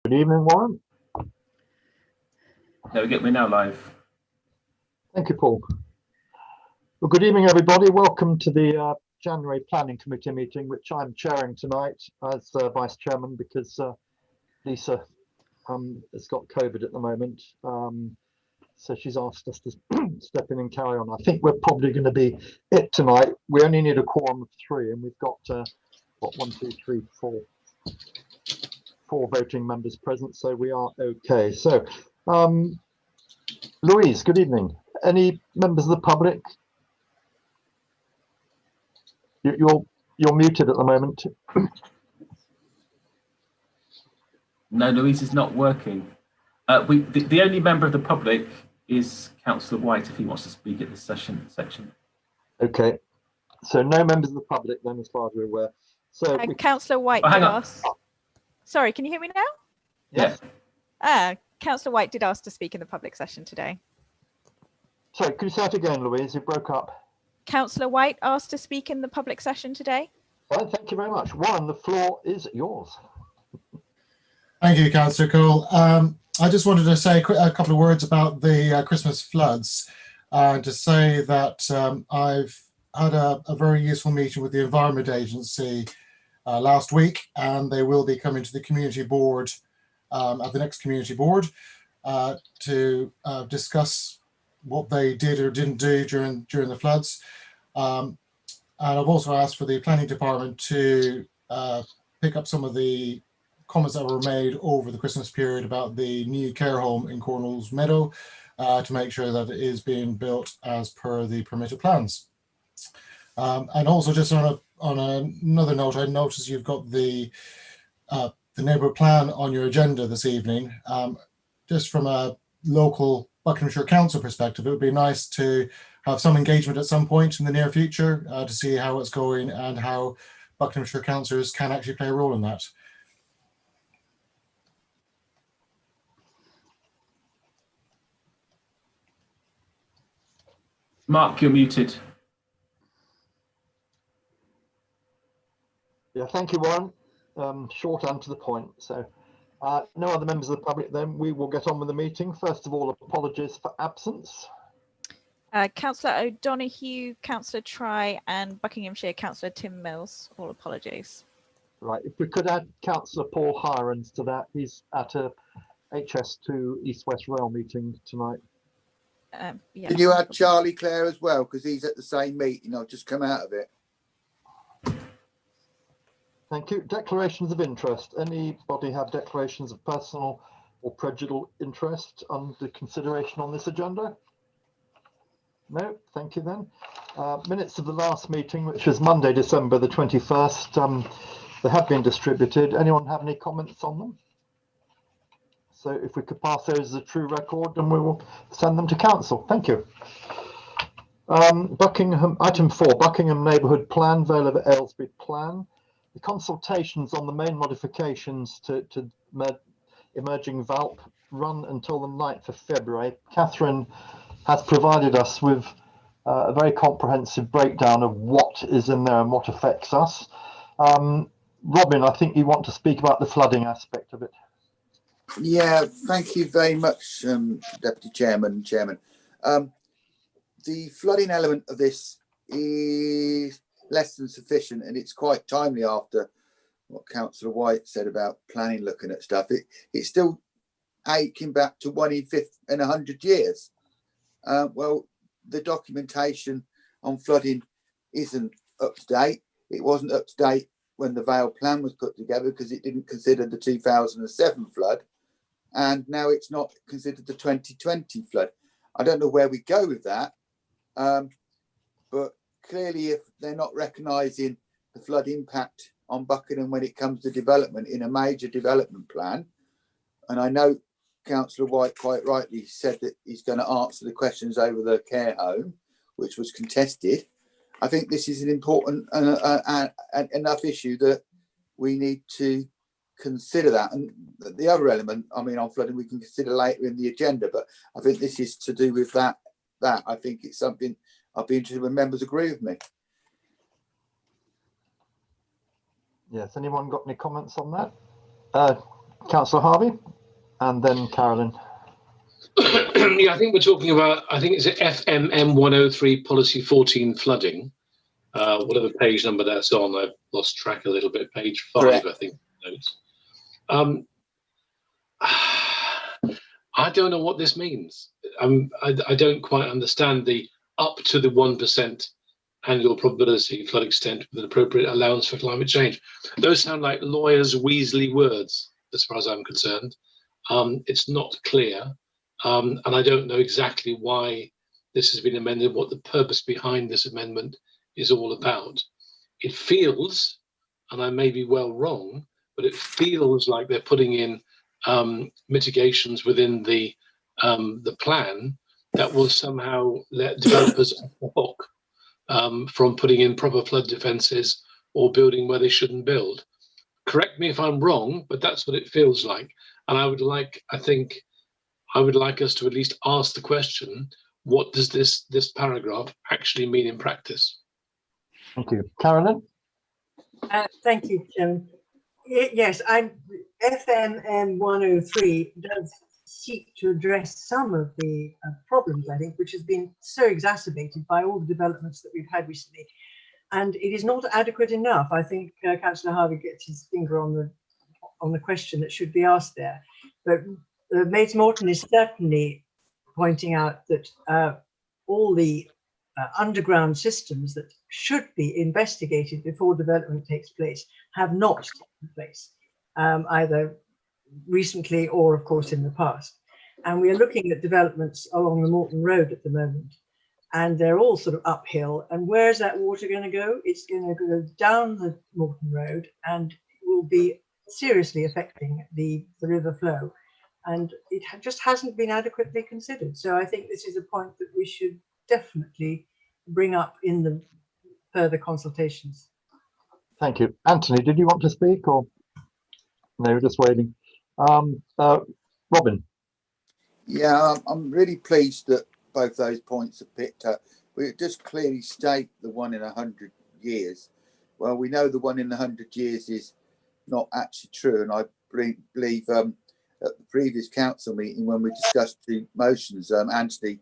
Good evening, Warren. There we go, we're now live. Thank you, Paul. Well, good evening, everybody. Welcome to the January Planning Committee meeting, which I'm chairing tonight as Vice Chairman because Lisa has got COVID at the moment. So she's asked us to step in and carry on. I think we're probably going to be it tonight. We only need a quorum of 3, and we've got, what, 1, 2, 3, 4 voting members present, so we are okay. So, Louise, good evening. Any members of the public? You're muted at the moment. No, Louise is not working. The only member of the public is Councillor White if he wants to speak at this section. Okay, so no members of the public then, as far as we're aware. So Councillor White did ask. Sorry, can you hear me now? Yes. Councillor White did ask to speak in the public session today. Sorry, could you say it again, Louise? You broke up. Councillor White asked to speak in the public session today. Well, thank you very much. Warren, the floor is yours. Thank you, Councillor Cole. I just wanted to say a couple of words about the Christmas floods, and to say that I've had a very useful meeting with the Environment Agency last week, and they will be coming to the community board at the next community board to discuss what they did or didn't do during the floods. And I've also asked for the planning department to pick up some of the comments that were made over the Christmas period about the new care home in Cornwall's Meadow to make sure that it is being built as per the permitted plans. And also, just on another note, I noticed you've got the neighbourhood plan on your agenda this evening. Just from a local Buckinghamshire Council perspective, it would be nice to have some engagement at some point in the near future to see how it's going and how Buckinghamshire councillors can actually play a role in that. Mark, you're muted. Yeah, thank you, Warren. Short and to the point. So no other members of the public, then we will get on with the meeting. First of all, apologies for absence. Councillor O'Donoghue, Councillor Try and Buckinghamshire Councillor Tim Mills, all apologies. Right, if we could add Councillor Paul Hirons to that. He's at a HS2 East West Rail meeting tonight. Yeah. Can you add Charlie Clare as well, because he's at the same meeting? I've just come out of it. Thank you. Declarations of interest. Anybody have declarations of personal or prejudicial interest under consideration on this agenda? No, thank you then. Minutes of the last meeting, which was Monday, December the 21st. They have been distributed. Anyone have any comments on them? So if we could pass those as a true record, then we will send them to council. Thank you. Item 4, Buckingham Neighbourhood Plan, Vale of Aylesbury Plan. The consultations on the main modifications to emerging VALP run until the 9th of February. Catherine has provided us with a very comprehensive breakdown of what is in there and what affects us. Robin, I think you want to speak about the flooding aspect of it. Yeah, thank you very much, Deputy Chairman. The flooding element of this is less than sufficient, and it's quite timely after what Councillor White said about planning looking at stuff. It's still aching back to 1 in 100 years. Well, the documentation on flooding isn't up to date. It wasn't up to date when the Vale Plan was put together because it didn't consider the 2007 flood, and now it's not considered the 2020 flood. I don't know where we go with that, but clearly if they're not recognising the flood impact on Buckingham when it comes to development in a major development plan, and I know Councillor White quite rightly said that he's going to answer the questions over the care home, which was contested. I think this is an important enough issue that we need to consider that. And the other element, I mean, on flooding, we can consider later in the agenda, but I think this is to do with that. I think it's something I'll be interested when members agree with me. Yes, anyone got any comments on that? Councillor Harvey, and then Carolyn. Yeah, I think we're talking about, I think it's FMM 103 policy 14 flooding. Whatever page number that's on, I've lost track a little bit. Page 5, Correct. I think. Notes. I don't know what this means. I don't quite understand the up to the 1% annual probability flood extent with an appropriate allowance for climate change. Those sound like lawyers' Weasley words, as far as I'm concerned. It's not clear, and I don't know exactly why this has been amended, what the purpose behind this amendment is all about. It feels, and I may be well wrong, but it feels like they're putting in mitigations within the plan that will somehow let developers off the hook from putting in proper flood defences or building where they shouldn't build. Correct me if I'm wrong, but that's what it feels like. And I would like us to at least ask the question, what does this paragraph actually mean in practice? Thank you. Carolyn? Thank you, Jim. Yes, FMM 103 does seek to address some of the problems, I think, which has been so exacerbated by all the developments that we've had recently. And it is not adequate enough. I think Councillor Harvey gets his finger on the question that should be asked there. But Maids Morton is certainly pointing out that all the underground systems that should be investigated before development takes place have not taken place, either recently or, of course, in the past. And we are looking at developments along the Morton Road at the moment, and they're all sort of uphill. And where's that water going to go? It's going to go down the Morton Road and will be seriously affecting the river flow. And it just hasn't been adequately considered. So I think this is a point that we should definitely bring up in the further consultations. Thank you. Anthony, did you want to speak, or no, we're just waiting? Robin? Yeah, I'm really pleased that both those points are picked up. We just clearly state the 1 in 100 years. Well, we know the 1 in 100 years is not actually true, and I believe at the previous council meeting when we discussed the motions, Anthony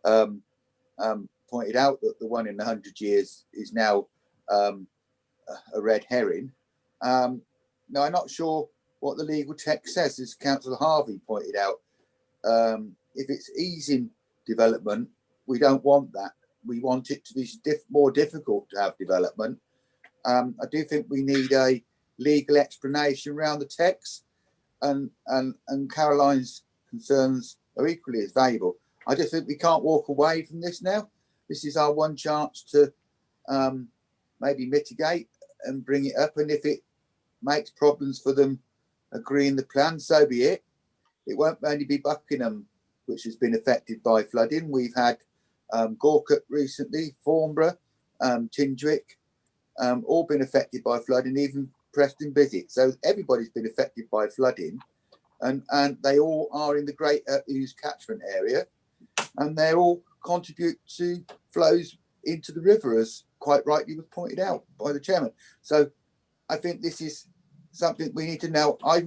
pointed out that the 1 in 100 years is now a red herring. Now, I'm not sure what the legal text says, as Councillor Harvey pointed out. If it's easing development, we don't want that. We want it to be more difficult to have development. I do think we need a legal explanation around the text, and Caroline's concerns are equally as valuable. I just think we can't walk away from this now. This is our one chance to maybe mitigate and bring it up, and if it makes problems for them agreeing the plan, so be it. It won't only be Buckingham which has been affected by flooding. We've had Gorcut recently, Farnborough, Tindwick, all been affected by flooding, even Preston Bizzett. So everybody's been affected by flooding, and they all are in the Greater Ouse catchment area, and they all contribute to flows into the river, as quite rightly was pointed out by the chairman. So I think this is something we need to know. I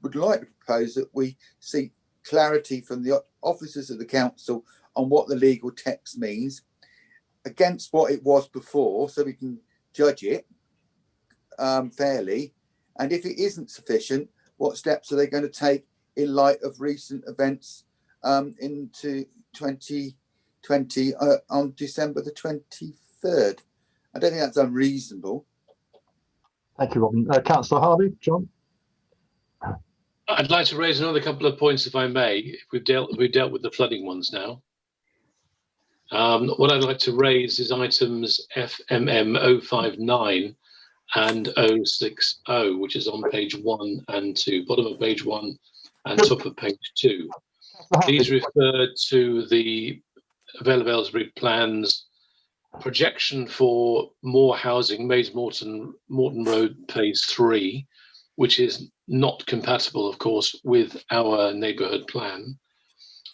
would like to propose that we seek clarity from the officers of the council on what the legal text means against what it was before, so we can judge it fairly. And if it isn't sufficient, what steps are they going to take in light of recent events into 2020 on December the 23rd? I don't think that's unreasonable. Thank you, Robin. Councillor Harvey, John? I'd like to raise another couple of points, if I may. If we've dealt with the flooding ones now. What I'd like to raise is items FMM 059 and 060, which is on page 1 and 2, bottom of page 1 and top of page 2. These refer to the Vale of Aylesbury Plan's projection for more housing, Maids Morton Road phase 3, which is not compatible, of course, with our neighbourhood plan.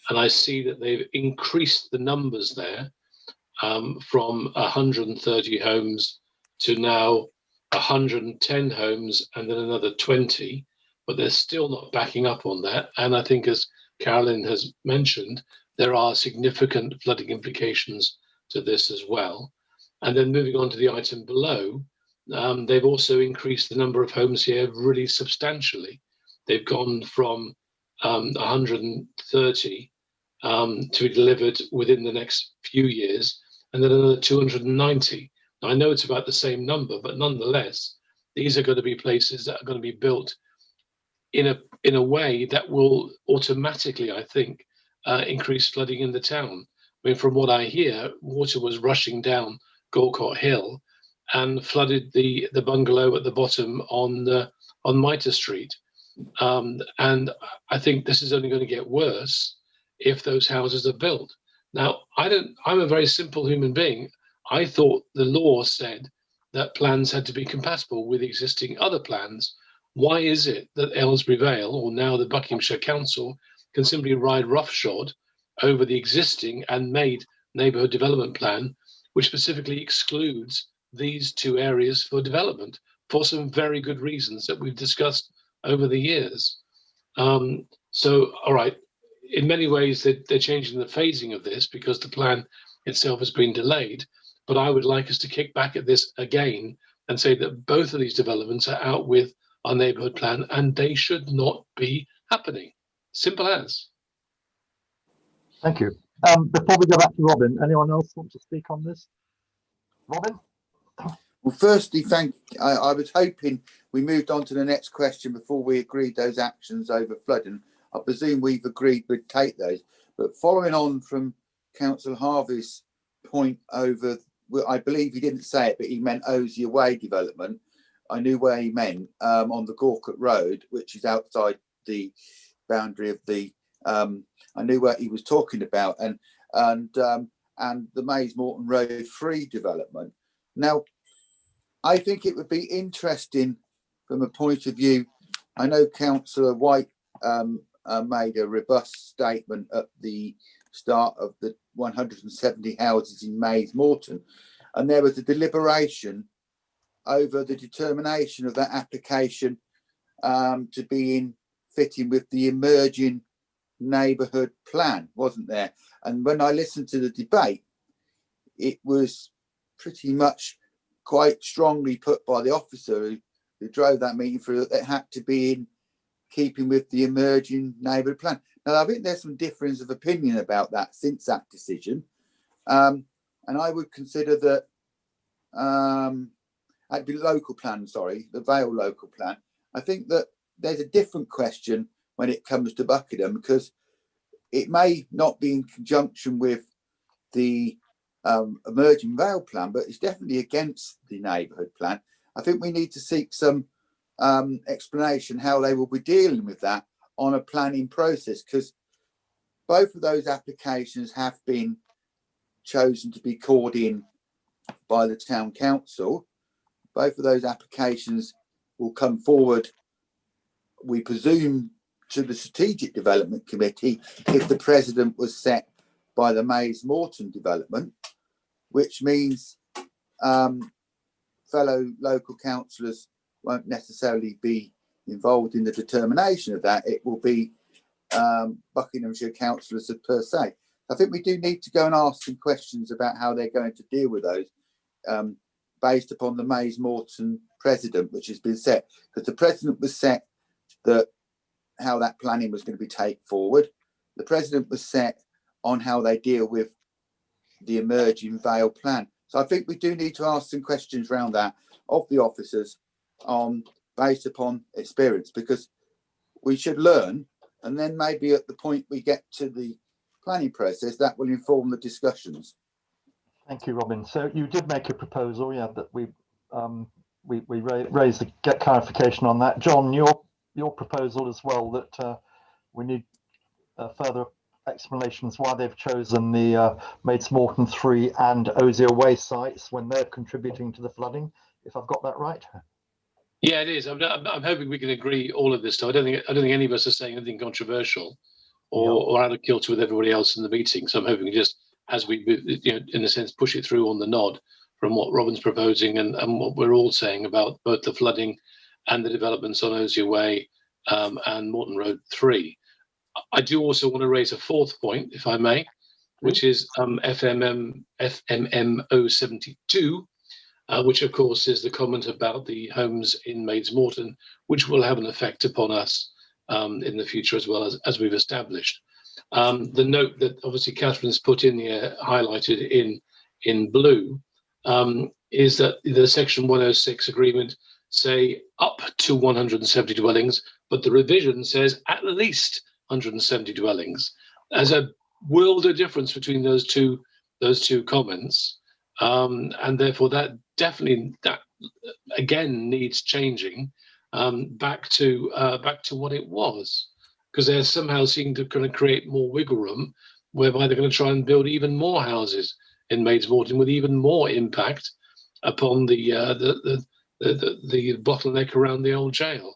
And I see that they've increased the numbers there from 130 homes to now 110 homes and then another 20. but they're still not backing up on that. And I think, as Carolyn has mentioned, there are significant flooding implications to this as well. And then moving on to the item below, they've also increased the number of homes here really substantially. They've gone from 130 to be delivered within the next few years, and then another 290. Now, I know it's about the same number, but nonetheless, these are going to be places that are going to be built in a way that will automatically, I think, increase flooding in the town. I mean, from what I hear, water was rushing down Galcourt Hill and flooded the bungalow at the bottom on Mitre Street. And I think this is only going to get worse if those houses are built. Now, I'm a very simple human being. I thought the law said that plans had to be compatible with existing other plans. Why is it that Aylesbury Vale, or now the Buckinghamshire Council, can simply ride roughshod over the existing and made neighbourhood development plan, which specifically excludes these two areas for development for some very good reasons that we've discussed over the years? So, all right, in many ways, they're changing the phasing of this because the plan itself has been delayed. But I would like us to kick back at this again and say that both of these developments are out with our neighbourhood plan and they should not be happening. Simple as. Thank you. Before we go back to Robin, anyone else want to speak on this? Robin? Well, firstly, I was hoping we moved on to the next question before we agreed those actions over flooding. I presume we've agreed we'd take those. But following on from Councillor Harvey's point over, well, I believe he didn't say it, but he meant Osier Way development. I knew where he meant, on the Galcourt Road, which is outside the boundary of the. I knew what he was talking about, and the Mays Morton Road 3 development. Now, I think it would be interesting from a point of view. I know Councillor White made a robust statement at the start of the 170 houses in Mays Morton, and there was a deliberation over the determination of that application to be in fitting with the emerging neighbourhood plan, wasn't there? And when I listened to the debate, it was pretty much quite strongly put by the officer who drove that meeting through that it had to be in keeping with the emerging neighbourhood plan. Now, I think there's some difference of opinion about that since that decision. And I would consider that at the local plan, sorry, the Vale local plan, I think that there's a different question when it comes to Buckingham, because it may not be in conjunction with the emerging Vale plan, but it's definitely against the neighbourhood plan. I think we need to seek some explanation how they will be dealing with that on a planning process, because both of those applications have been chosen to be called in by the town council. Both of those applications will come forward, we presume, to the Strategic Development Committee if the president was set by the Mays Morton development, which means fellow local councillors won't necessarily be involved in the determination of that. It will be Buckinghamshire councillors per se. I think we do need to go and ask some questions about how they're going to deal with those based upon the Mays Morton president, which has been set, because the president was set that how that planning was going to be taken forward. The president was set on how they deal with the emerging Vale plan. So I think we do need to ask some questions around that of the officers based upon experience, because we should learn, and then maybe at the point we get to the planning process, that will inform the discussions. Thank you, Robin. So you did make a proposal, yeah, that we raised to get clarification on that. John, your proposal as well, that we need further explanations why they've chosen the Mays Morton 3 and Osier Way sites when they're contributing to the flooding, if I've got that right. Yeah, it is. I'm hoping we can agree all of this stuff. I don't think any of us are saying anything controversial or out of kilter with everybody else in the meeting. So I'm hoping just as we, in a sense, push it through on the nod from what Robin's proposing and what we're all saying about both the flooding and the developments on Osier Way and Morton Road 3. I do also want to raise a fourth point, if I may, which is FMM 072, which of course is the comment about the homes in Maids Morton, which will have an effect upon us in the future as well, as we've established. The note that obviously Catherine's put in here, highlighted in blue, is that the Section 106 agreement say up to 170 dwellings, but the revision says at least 170 dwellings. There's a world of difference between those two comments, and therefore that again needs changing back to what it was, because they're somehow seeming to kind of create more wiggle room, whereby they're going to try and build even more houses in Maids Morton with even more impact upon the bottleneck around the old jail,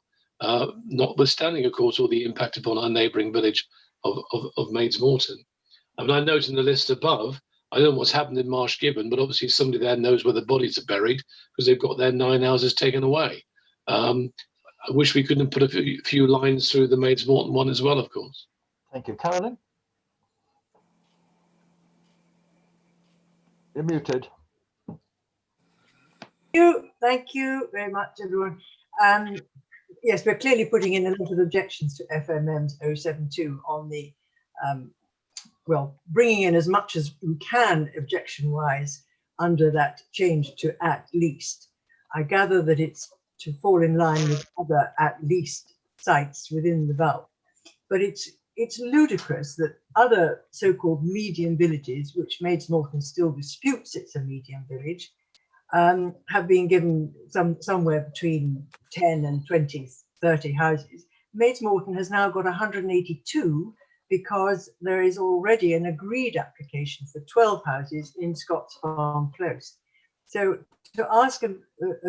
notwithstanding, of course, all the impact upon our neighbouring village of Maids Morton. I mean, I note in the list above, I don't know what's happened in Marsh Gibbon, but obviously somebody there knows where the bodies are buried because they've got their 9 houses taken away. I wish we couldn't put a few lines through the Maids Morton one as well, of course. Thank you. Carolyn? You're muted. Thank you very much, everyone. Yes, we're clearly putting in a lot of objections to FMM's 072 on the, well, bringing in as much as we can objection-wise under that change to at least. I gather that it's to fall in line with other at least sites within the Vale. But it's ludicrous that other so-called medium villages, which Maids Morton still disputes it's a medium village, have been given somewhere between 10 and 20, 30 houses. Maids Morton has now got 182 because there is already an agreed application for 12 houses in Scots Farm Close. So to ask a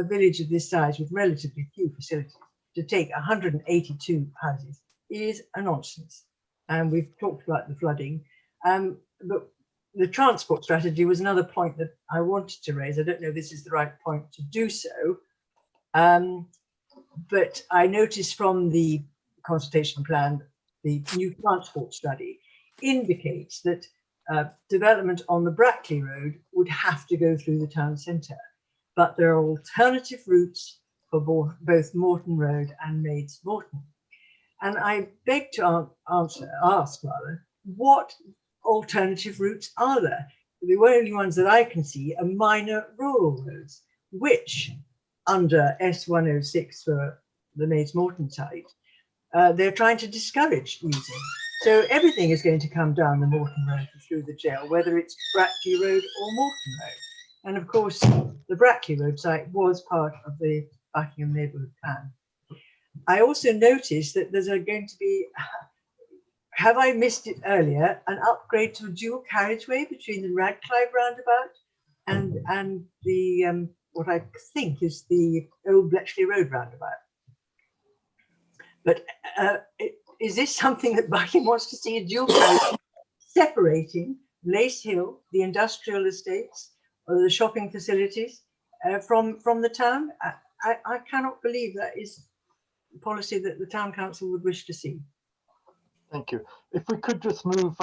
village of this size with relatively few facilities to take 182 houses is a nonsense. And we've talked about the flooding. But the transport strategy was another point that I wanted to raise. I don't know if this is the right point to do so. But I noticed from the consultation plan, the new transport study indicates that development on the Brackley Road would have to go through the town centre. But there are alternative routes for both Morton Road and Maids Morton. And I beg to ask, what alternative routes are there? The only ones that I can see are minor rural roads, which under S106 for the Maids Morton site, they're trying to discourage using. So everything is going to come down the Morton Road through the jail, whether it's Brackley Road or Morton Road. And of course, the Brackley Road site was part of the Buckingham Neighbourhood Plan. I also noticed that there's going to be, have I missed it earlier, an upgrade to a dual carriageway between the Radcliffe roundabout and the what I think is the old Bletchley Road roundabout. But is this something that Buckingham wants to see, a dual carriageway separating Lace Hill, the industrial estates, or the shopping facilities from the town? I cannot believe that is policy that the town council would wish to see. Thank you. If we could just move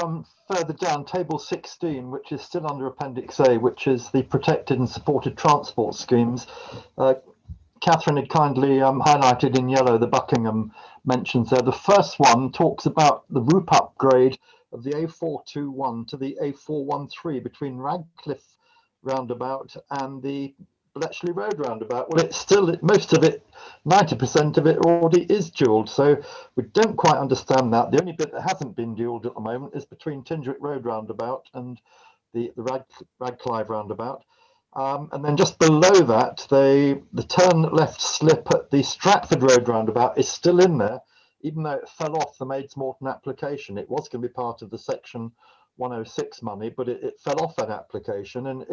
further down, table 16, which is still under Appendix A, which is the protected and supported transport schemes. Catherine had kindly highlighted in yellow the Buckingham mentions there. The first one talks about the route upgrade of the A421 to the A413 between Radcliffe roundabout and the Bletchley Road roundabout. Well, it's still, most of it, 90% of it already is dualled, so we don't quite understand that. The only bit that hasn't been dualled at the moment is between Tindrick Road roundabout and the Radcliffe roundabout. And then just below that, the turn left slip at the Stratford Road roundabout is still in there, even though it fell off the Maids Morton application. It was going to be part of the Section 106 money, but it fell off that application. And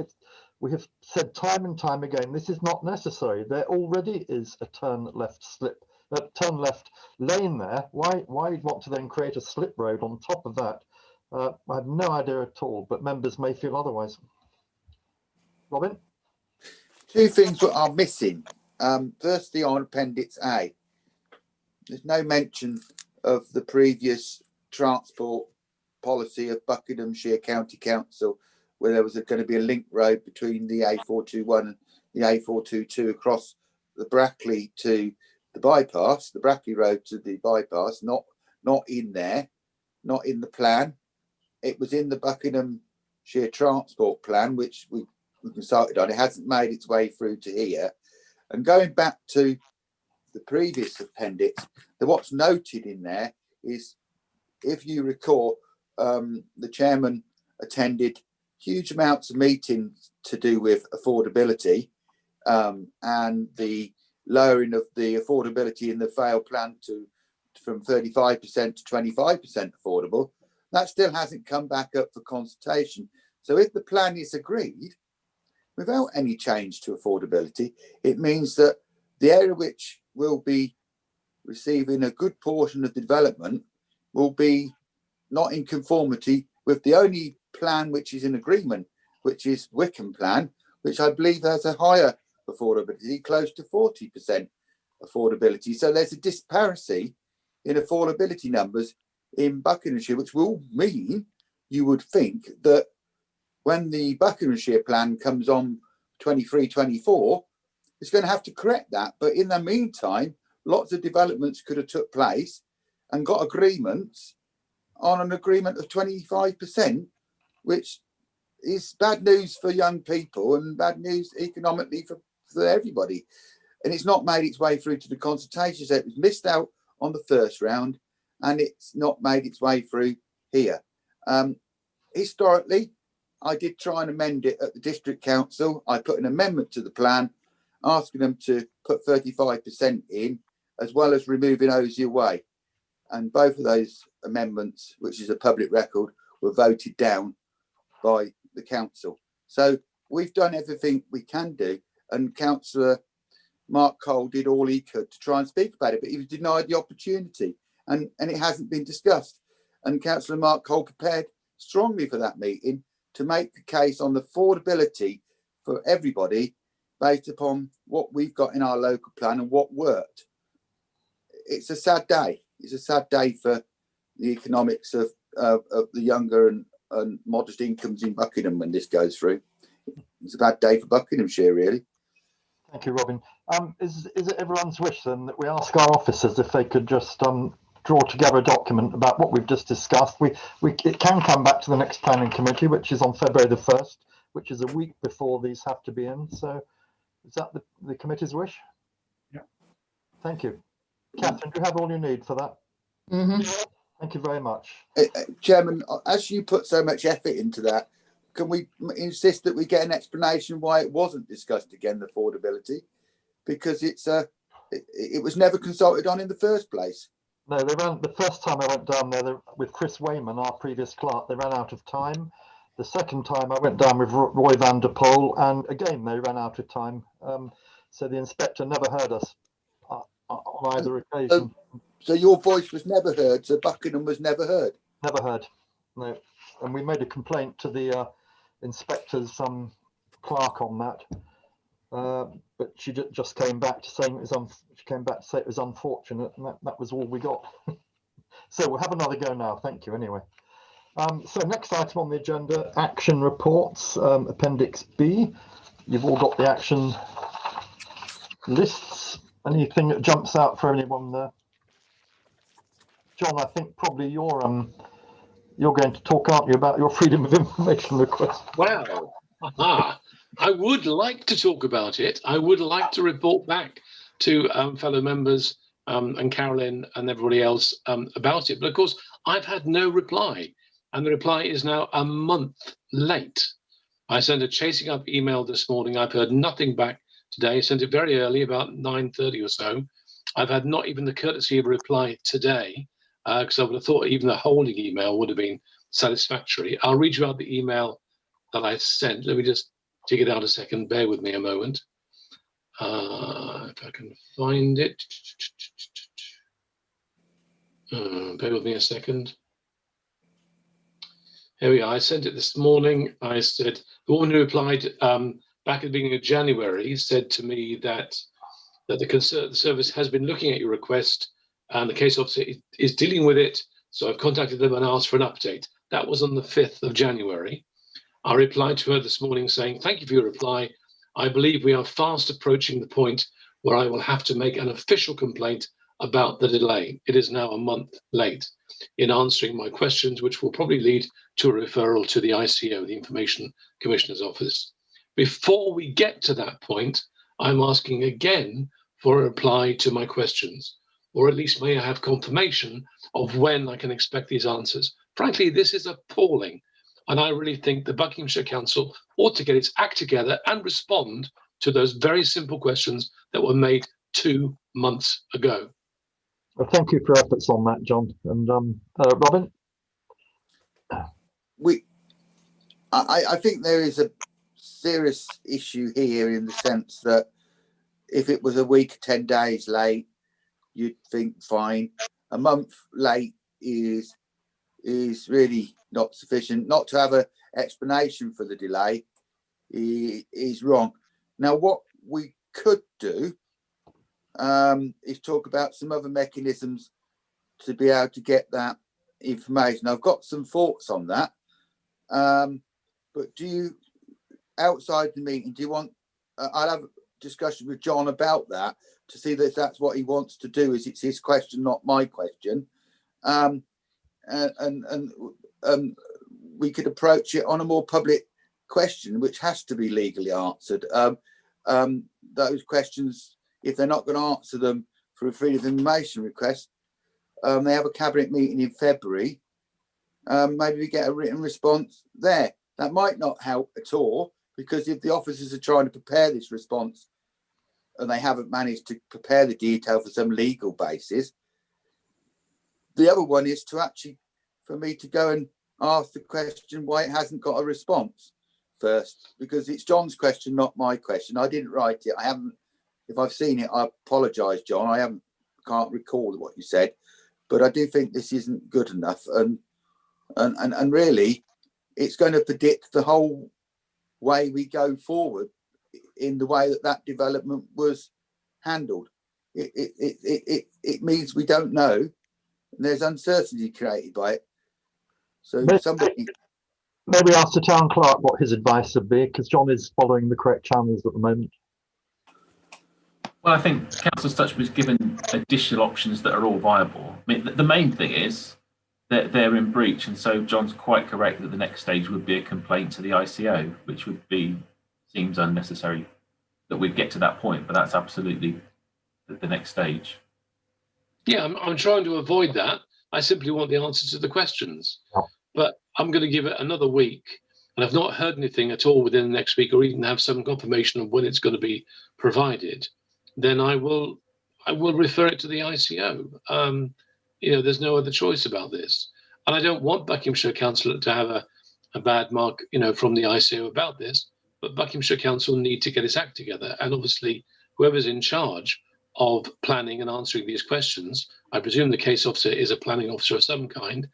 we have said time and time again, this is not necessary. There already is a turn left lane there. Why want to then create a slip road on top of that? I have no idea at all, but members may feel otherwise. Robin? Two things that are missing. Firstly, on Appendix A, there's no mention of the previous transport policy of Buckinghamshire County Council, where there was going to be a link road between the A421 and the A422 across the Brackley to the bypass, the Brackley Road to the bypass. Not in there, not in the plan. It was in the Buckinghamshire Transport Plan, which we consulted on. It hasn't made its way through to here. And going back to the previous appendix, what's noted in there is, if you recall, the chairman attended huge amounts of meetings to do with affordability and the lowering of the affordability in the Vale plan from 35% to 25% affordable. That still hasn't come back up for consultation. So if the plan is agreed without any change to affordability, it means that the area which will be receiving a good portion of the development will be not in conformity with the only plan which is in agreement, which is Wickham plan, which I believe has a higher affordability, close to 40% affordability. So there's a disparity in affordability numbers in Buckinghamshire, which will mean, you would think, that when the Buckinghamshire plan comes on 23-24, it's going to have to correct that. But in the meantime, lots of developments could have took place and got agreements on an agreement of 25%, which is bad news for young people and bad news economically for everybody. And it's not made its way through to the consultations. It was missed out on the first round, and it's not made its way through here. Historically, I did try and amend it at the district council. I put an amendment to the plan asking them to put 35% in, as well as removing Osier Way. And both of those amendments, which is a public record, were voted down by the council. So we've done everything we can do, and Councillor Mark Cole did all he could to try and speak about it, but he was denied the opportunity, and it hasn't been discussed. And Councillor Mark Cole prepared strongly for that meeting to make the case on the affordability for everybody based upon what we've got in our local plan and what worked. It's a sad day. It's a sad day for the economics of the younger and modest incomes in Buckingham when this goes through. It's a bad day for Buckinghamshire, really. Thank you, Robin. Is it everyone's wish then that we ask our officers if they could just draw together a document about what we've just discussed? It can come back to the next planning committee, which is on February the 1st, which is a week before these have to be in. So is that the committee's wish? Yeah. Thank you. Catherine, do you have all you need for that? Mm-hmm. Thank you very much. Chairman, as you put so much effort into that, can we insist that we get an explanation why it wasn't discussed again, the affordability? Because it was never consulted on in the first place. No, the first time I went down there with Chris Wayman, our previous clerk, they ran out of time. The second time I went down with Roy van der Poel, and again they ran out of time. So the inspector never heard us on either occasion. So your voice was never heard, so Buckingham was never heard? Never heard, no. And we made a complaint to the inspector's clerk on that. But she just came back to saying it was unfortunate, and that was all we got. So we'll have another go now. Thank you anyway. So next item on the agenda, action reports, Appendix B. You've all got the action lists. Anything that jumps out for anyone there? John, I think probably you're going to talk, aren't you, about your freedom of information request? Well, I would like to talk about it. I would like to report back to fellow members and Carolyn and everybody else about it. But of course, I've had no reply, and the reply is now a month late. I sent a chasing up email this morning. I've heard nothing back today. I sent it very early, about 9:30 or so. I've had not even the courtesy of a reply today, because I would have thought even the holding email would have been satisfactory. I'll read you out the email that I sent. Let me just dig it out a second. Bear with me a moment. If I can find it. Bear with me a second. Here we are. I sent it this morning. I said, the woman who replied back at the beginning of January said to me that the service has been looking at your request and the case officer is dealing with it. So I've contacted them and asked for an update. That was on the 5th of January. I replied to her this morning saying, thank you for your reply. I believe we are fast approaching the point where I will have to make an official complaint about the delay. It is now a month late in answering my questions, which will probably lead to a referral to the ICO, the Information Commissioner's Office. Before we get to that point, I'm asking again for a reply to my questions, or at least may I have confirmation of when I can expect these answers. Frankly, this is appalling. And I really think the Buckinghamshire Council ought to get its act together and respond to those very simple questions that were made 2 months ago. Well, thank you for your efforts on that, John. And Robin? I think there is a serious issue here in the sense that if it was a week, 10 days late, you'd think fine. A month late is really not sufficient. Not to have an explanation for the delay is wrong. Now, what we could do is talk about some other mechanisms to be able to get that information. I've got some thoughts on that. But do you, outside the meeting, do you want, I'll have a discussion with John about that to see that if that's what he wants to do, is it's his question, not my question. And we could approach it on a more public question, which has to be legally answered. Those questions, if they're not going to answer them for a freedom of information request, they have a cabinet meeting in February. Maybe we get a written response there. That might not help at all, because if the officers are trying to prepare this response and they haven't managed to prepare the detail for some legal basis, the other one is to actually, for me to go and ask the question why it hasn't got a response first, because it's John's question, not my question. I didn't write it. I haven't. If I've seen it, I apologise, John. I can't recall what you said, but I do think this isn't good enough, and really, it's going to predict the whole way we go forward in the way that development was handled. It means we don't know, and there's uncertainty created by it. So Maybe ask the town clerk what his advice would be, because John is following the correct channels at the moment. Well, I think Councillor Stutchby has given additional options that are all viable. I mean, the main thing is that they're in breach, and so John's quite correct that the next stage would be a complaint to the ICO, which would be, seems unnecessary that we'd get to that point, but that's absolutely the next stage. Yeah, I'm trying to avoid that. I simply want the answer to the questions. But I'm going to give it another week, and I've not heard anything at all within the next week, or even have some confirmation of when it's going to be provided. Then I will refer it to the ICO. You know, there's no other choice about this, and I don't want Buckinghamshire Council to have a bad mark, you know, from the ICO about this. But Buckinghamshire Council need to get its act together, and obviously, whoever's in charge of planning and answering these questions, I presume the case officer is a planning officer of some kind,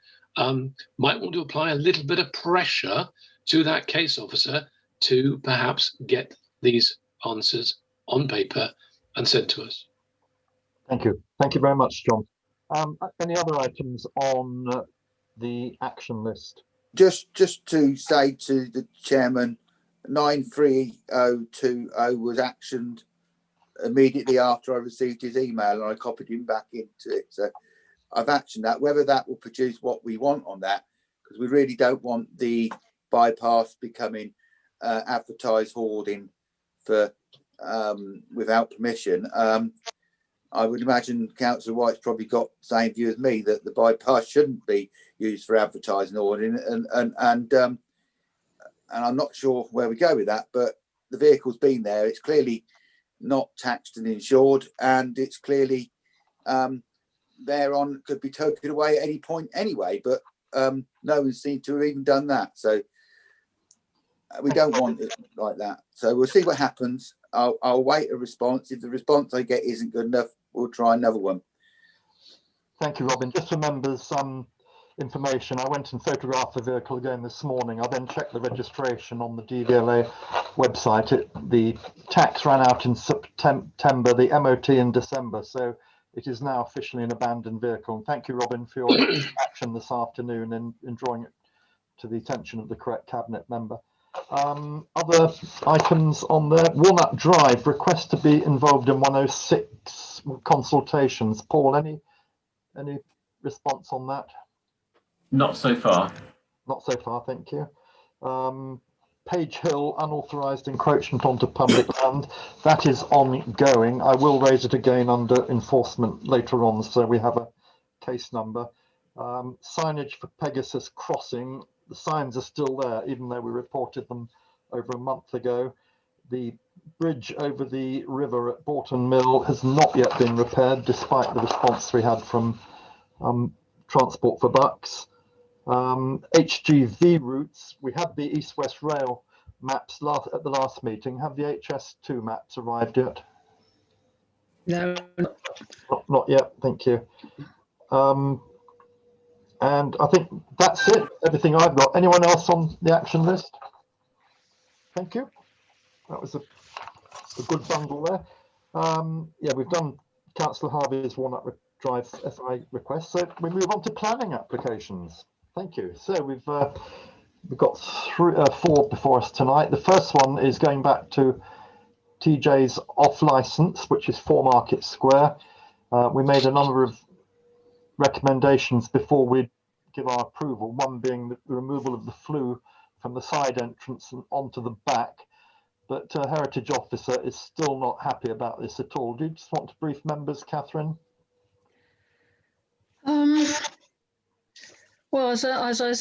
might want to apply a little bit of pressure to that case officer to perhaps get these answers on paper and sent to us. Thank you. Thank you very much, John. Any other items on the action list? Just to say to the chairman, 93020 was actioned immediately after I received his email, and I copied him back into it. So I've actioned that. Whether that will produce what we want on that, because we really don't want the bypass becoming advertised hoarding for without permission. I would imagine Councillor White's probably got the same view as me, that the bypass shouldn't be used for advertising hoarding, and I'm not sure where we go with that. But the vehicle's been there. It's clearly not taxed and insured, and it's clearly thereon could be taken away at any point anyway, but no one seemed to have even done that. So we don't want it like that. So we'll see what happens. I'll wait a response. If the response I get isn't good enough, we'll try another one. Thank you, Robin. Just for members' information, I went and photographed the vehicle again this morning. I then checked the registration on the DVLA website. The tax ran out in September, the MOT in December. So it is now officially an abandoned vehicle. And thank you, Robin, for your action this afternoon in drawing it to the attention of the correct cabinet member. Other items on there: Walnut Drive, request to be involved in 106 consultations. Paul, any response on that? Not so far. Not so far, thank you. Page Hill, unauthorised encroachment onto public land. That is ongoing. I will raise it again under enforcement later on, so we have a case number. Signage for Pegasus Crossing. The signs are still there, even though we reported them over a month ago. The bridge over the river at Bourton Mill has not yet been repaired, despite the response we had from Transport for Bucks. HGV routes, we had the East-West Rail maps at the last meeting. Have the HS2 maps arrived yet? No. Not yet, thank you. And I think that's it, everything I've got. Anyone else on the action list? Thank you. That was a good bundle there. Yeah, we've done Councillor Harvey's Walnut Drive FI request, so we move on to planning applications. Thank you. So we've got four before us tonight. The first one is going back to TJ's off license, which is 4 Market Square. We made a number of recommendations before we give our approval, one being the removal of the flue from the side entrance and onto the back. But Heritage Officer is still not happy about this at all. Do you just want to brief members, Catherine? Well, as I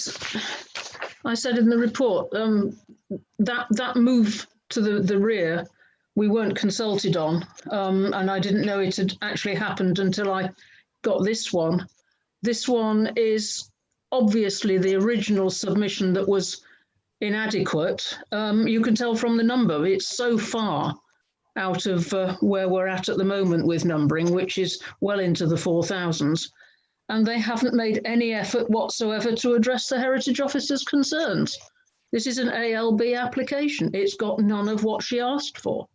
said in the report, that move to the rear, we weren't consulted on, and I didn't know it had actually happened until I got this one. This one is obviously the original submission that was inadequate. You can tell from the number, it's so far out of where we're at the moment with numbering, which is well into the 4,000s. And they haven't made any effort whatsoever to address the Heritage Officer's concerns. This is an ALB application. It's got none of what she asked for.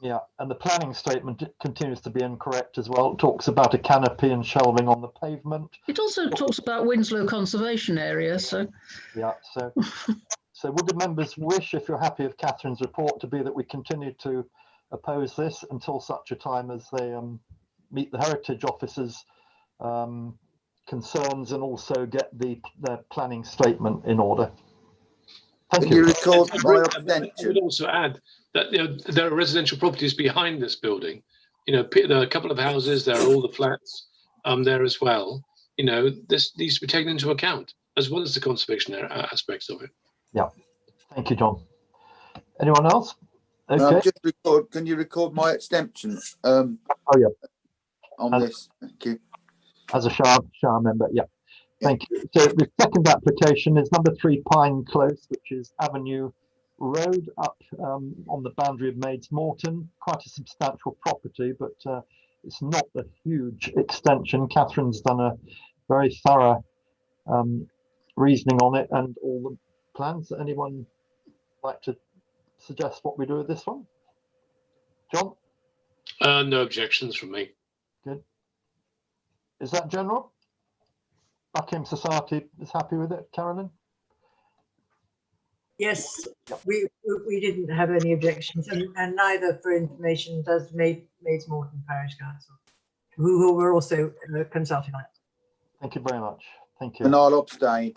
Yeah, and the planning statement continues to be incorrect as well. It talks about a canopy and shelving on the pavement. It also talks about Winslow Conservation Area, so... Yeah, so would the members wish, if you're happy with Catherine's report, to be that we continue to oppose this until such a time as they meet the Heritage Officer's concerns and also get their planning statement in order? Thank you. Record my I would also add that there are residential properties behind this building. There are a couple of houses, there are all the flats there as well. This needs to be taken into account as well as the conservation aspects of it. Yeah, thank you, John. Anyone else? Okay. Just record. Can you record my extension? Oh yeah. On this, thank you. As a Shah member, yeah. Thank you. So the second application is number 3 Pine Close, which is Avenue Road up on the boundary of Maids Morton. Quite a substantial property, but it's not a huge extension. Catherine's done a very thorough reasoning on it and all the plans. Anyone like to suggest what we do with this one? John? No objections from me. Good. Is that general? Buckingham Society is happy with it, Carolyn? Yes, we didn't have any objections, and neither, for information, does Maids Morton Parish Council, who were also consulting on it. Thank you very much. Thank you. And I'll abstain.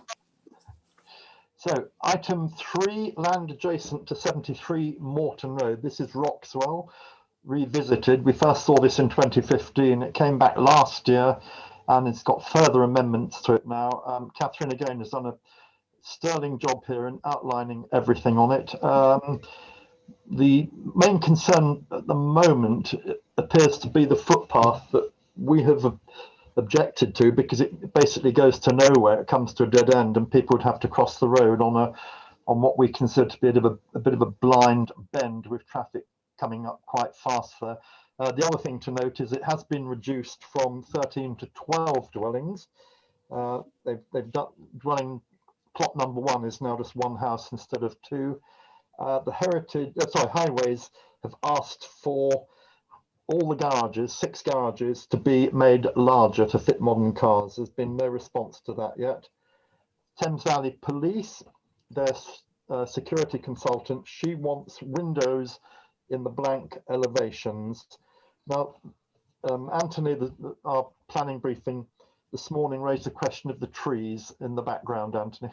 So item 3, land adjacent to 73 Morton Road. This is Roxwell revisited. We first saw this in 2015. It came back last year and it's got further amendments to it now. Catherine again has done a sterling job here in outlining everything on it. The main concern at the moment appears to be the footpath that we have objected to, because it basically goes to nowhere. It comes to a dead end and people would have to cross the road on what we consider to be a bit of a blind bend with traffic coming up quite fast there. The other thing to note is it has been reduced from 13 to 12 dwellings. They've done dwelling plot number 1 is now just 1 house instead of 2. The highways have asked for all the garages, 6 garages, to be made larger to fit modern cars. There's been no response to that yet. Thames Valley Police, their security consultant, she wants windows in the blank elevations. Now, Anthony, our planning briefing this morning raised the question of the trees in the background, Anthony.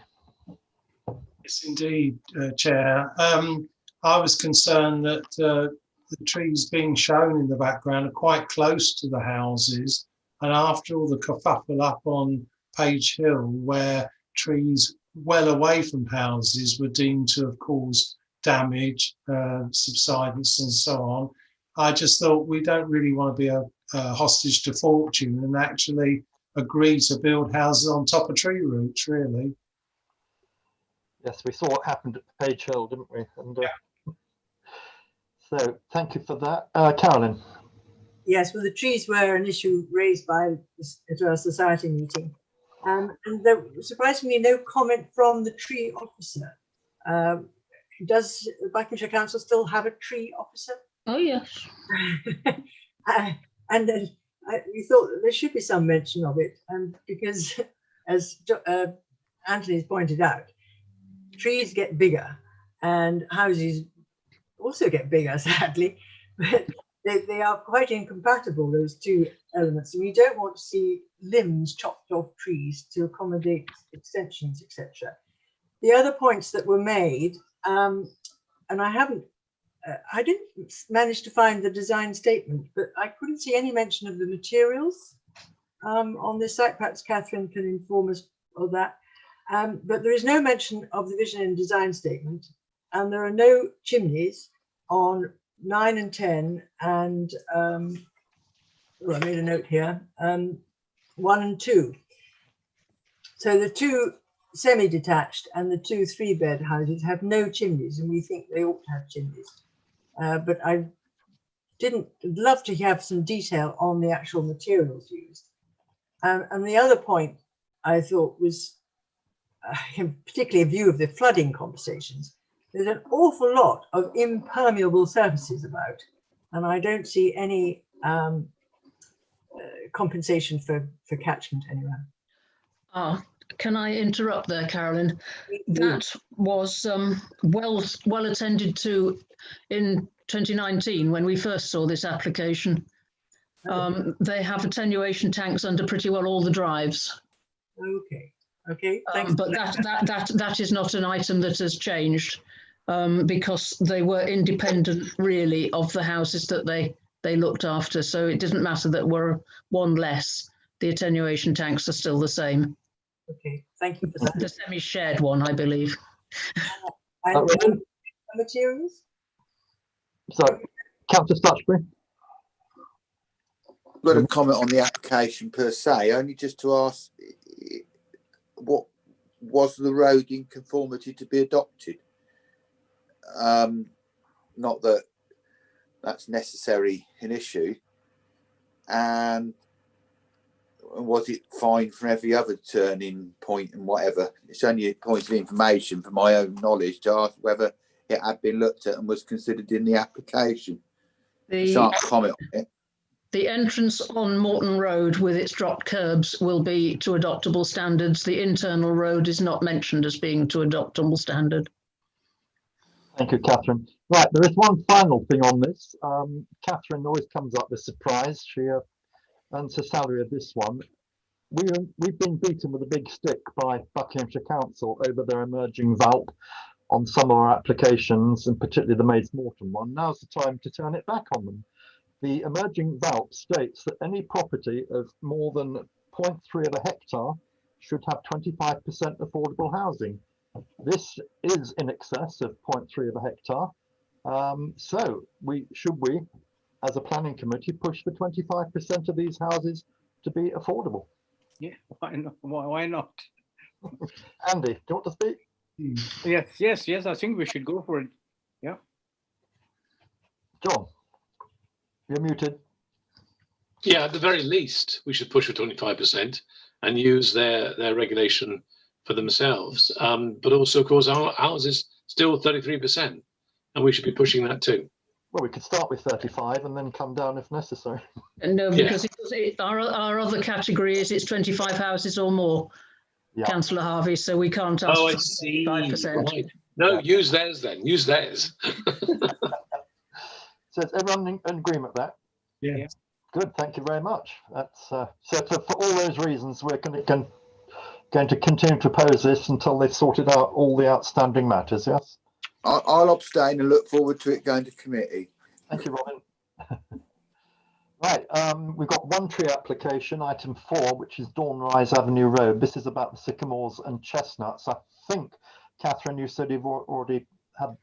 Yes, indeed, Chair. I was concerned that the trees being shown in the background are quite close to the houses, and after all the kerfuffle up on Page Hill, where trees well away from houses were deemed to have caused damage, subsidence and so on, I just thought we don't really want to be a hostage to fortune and actually agree to build houses on top of tree roots, really. Yes, we saw what happened at Page Hill, didn't we? And so thank you for that. Carolyn. Yes, well, the trees were an issue raised by at our society meeting. And there was surprisingly no comment from the tree officer. Does the Buckinghamshire Council still have a tree officer? Oh, yes. And we thought that there should be some mention of it, because as Anthony's pointed out, trees get bigger and houses also get bigger, sadly, but they are quite incompatible, those two elements, and you don't want to see limbs chopped off trees to accommodate extensions, etc. The other points that were made, and I didn't manage to find the design statement, but I couldn't see any mention of the materials on this site. Perhaps Catherine can inform us of that. But there is no mention of the vision and design statement, and there are no chimneys on 9 and 10, and well, I made a note here, 1 and 2. So the 2 semi-detached and the 2 3-bed houses have no chimneys, and we think they ought to have chimneys. But I love to have some detail on the actual materials used. And the other point I thought was, particularly in view of the flooding conversations, there's an awful lot of impermeable surfaces about, and I don't see any compensation for catchment anywhere. Can I interrupt there, Carolyn? That was well attended to in 2019 when we first saw this application. They have attenuation tanks under pretty well all the drives. Okay, thanks. But that is not an item that has changed, because they were independent really of the houses that they looked after. So it didn't matter that we're one less. The attenuation tanks are still the same. Okay, thank you for that. The semi-shared one, I believe. And materials? So, Councillor Stutchbury. I've got a comment on the application per se, only just to ask, what was the road in conformity to be adopted? Not that that's necessarily an issue. And was it fine for every other turning point and whatever? It's only a point of information for my own knowledge to ask whether it had been looked at and was considered in the application. Can't comment on it. The entrance on Morton Road with its dropped curbs will be to adoptable standards. The internal road is not mentioned as being to adoptable standard. Thank you, Catherine. Right, there is one final thing on this. Catherine always comes up with surprise. She earns her salary of this one. We've been beaten with a big stick by Buckinghamshire Council over their emerging VALP on some of our applications, and particularly the Maids Morton one. Now's the time to turn it back on them. The emerging VALP states that any property of more than 0.3 of a hectare should have 25% affordable housing. This is in excess of 0.3 of a hectare. So should we, as a planning committee, push for 25% of these houses to be affordable? Yeah, why not? Why not? Andy, do you want to speak? Yes, I think we should go for it. Yeah. John, you're muted. Yeah, at the very least, we should push for 25% and use their regulation for themselves. But also, of course, ours is still 33%, and we should be pushing that too. Well, we could start with 35 and then come down if necessary. No, Yeah. because our other category is it's 25 houses or more, Yeah. Councillor Harvey, so we can't ask Oh, I for see. 5%. Right. No, use theirs then. Use theirs. So is everyone in agreement with that? Yeah. Good, thank you very much. That's so for all those reasons, we're going to continue to oppose this until they've sorted out all the outstanding matters. Yes. I'll abstain and look forward to it going to committee. Thank you, Robin. Right, we've got one tree application, item 4, which is Dawnrise Avenue Road. This is about the sycamores and chestnuts. I think, Catherine, you said you've already had.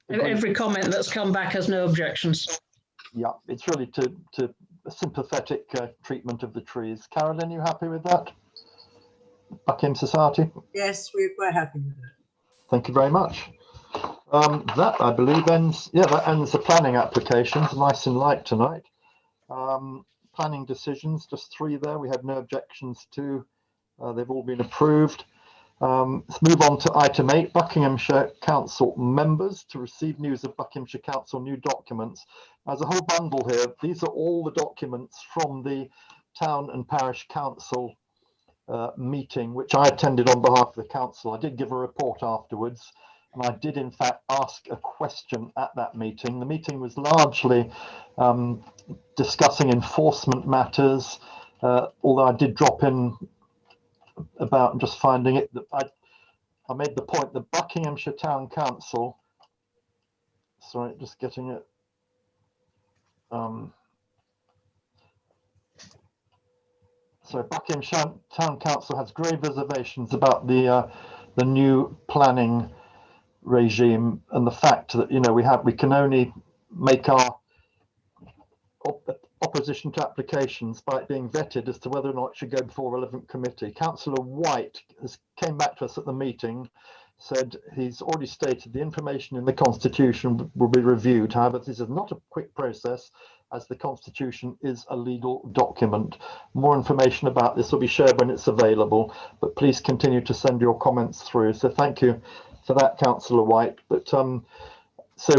Every comment that's come back has no objections. Yeah, it's really to a sympathetic treatment of the trees. Carolyn, you happy with that? Buckingham Society? Yes, we're quite happy with that. Thank you very much. That, I believe, ends the planning applications, nice and light tonight. Planning decisions, just 3 there. We had no objections to. They've all been approved. Let's move on to item 8, Buckinghamshire Council members to receive news of Buckinghamshire Council new documents. There's a whole bundle here. These are all the documents from the Town and Parish Council meeting, which I attended on behalf of the council. I did give a report afterwards, and I did in fact ask a question at that meeting. The meeting was largely discussing enforcement matters, although I did drop in about just finding it that I made the point that Buckinghamshire Town Council, sorry, just getting it. So Buckinghamshire Town Council has grave reservations about the new planning regime and the fact that we can only make our opposition to applications by it being vetted as to whether or not it should go before a relevant committee. Councillor White came back to us at the meeting, said he's already stated the information in the Constitution will be reviewed. However, this is not a quick process as the Constitution is a legal document. More information about this will be shared when it's available, but please continue to send your comments through. So thank you for that, Councillor White. But so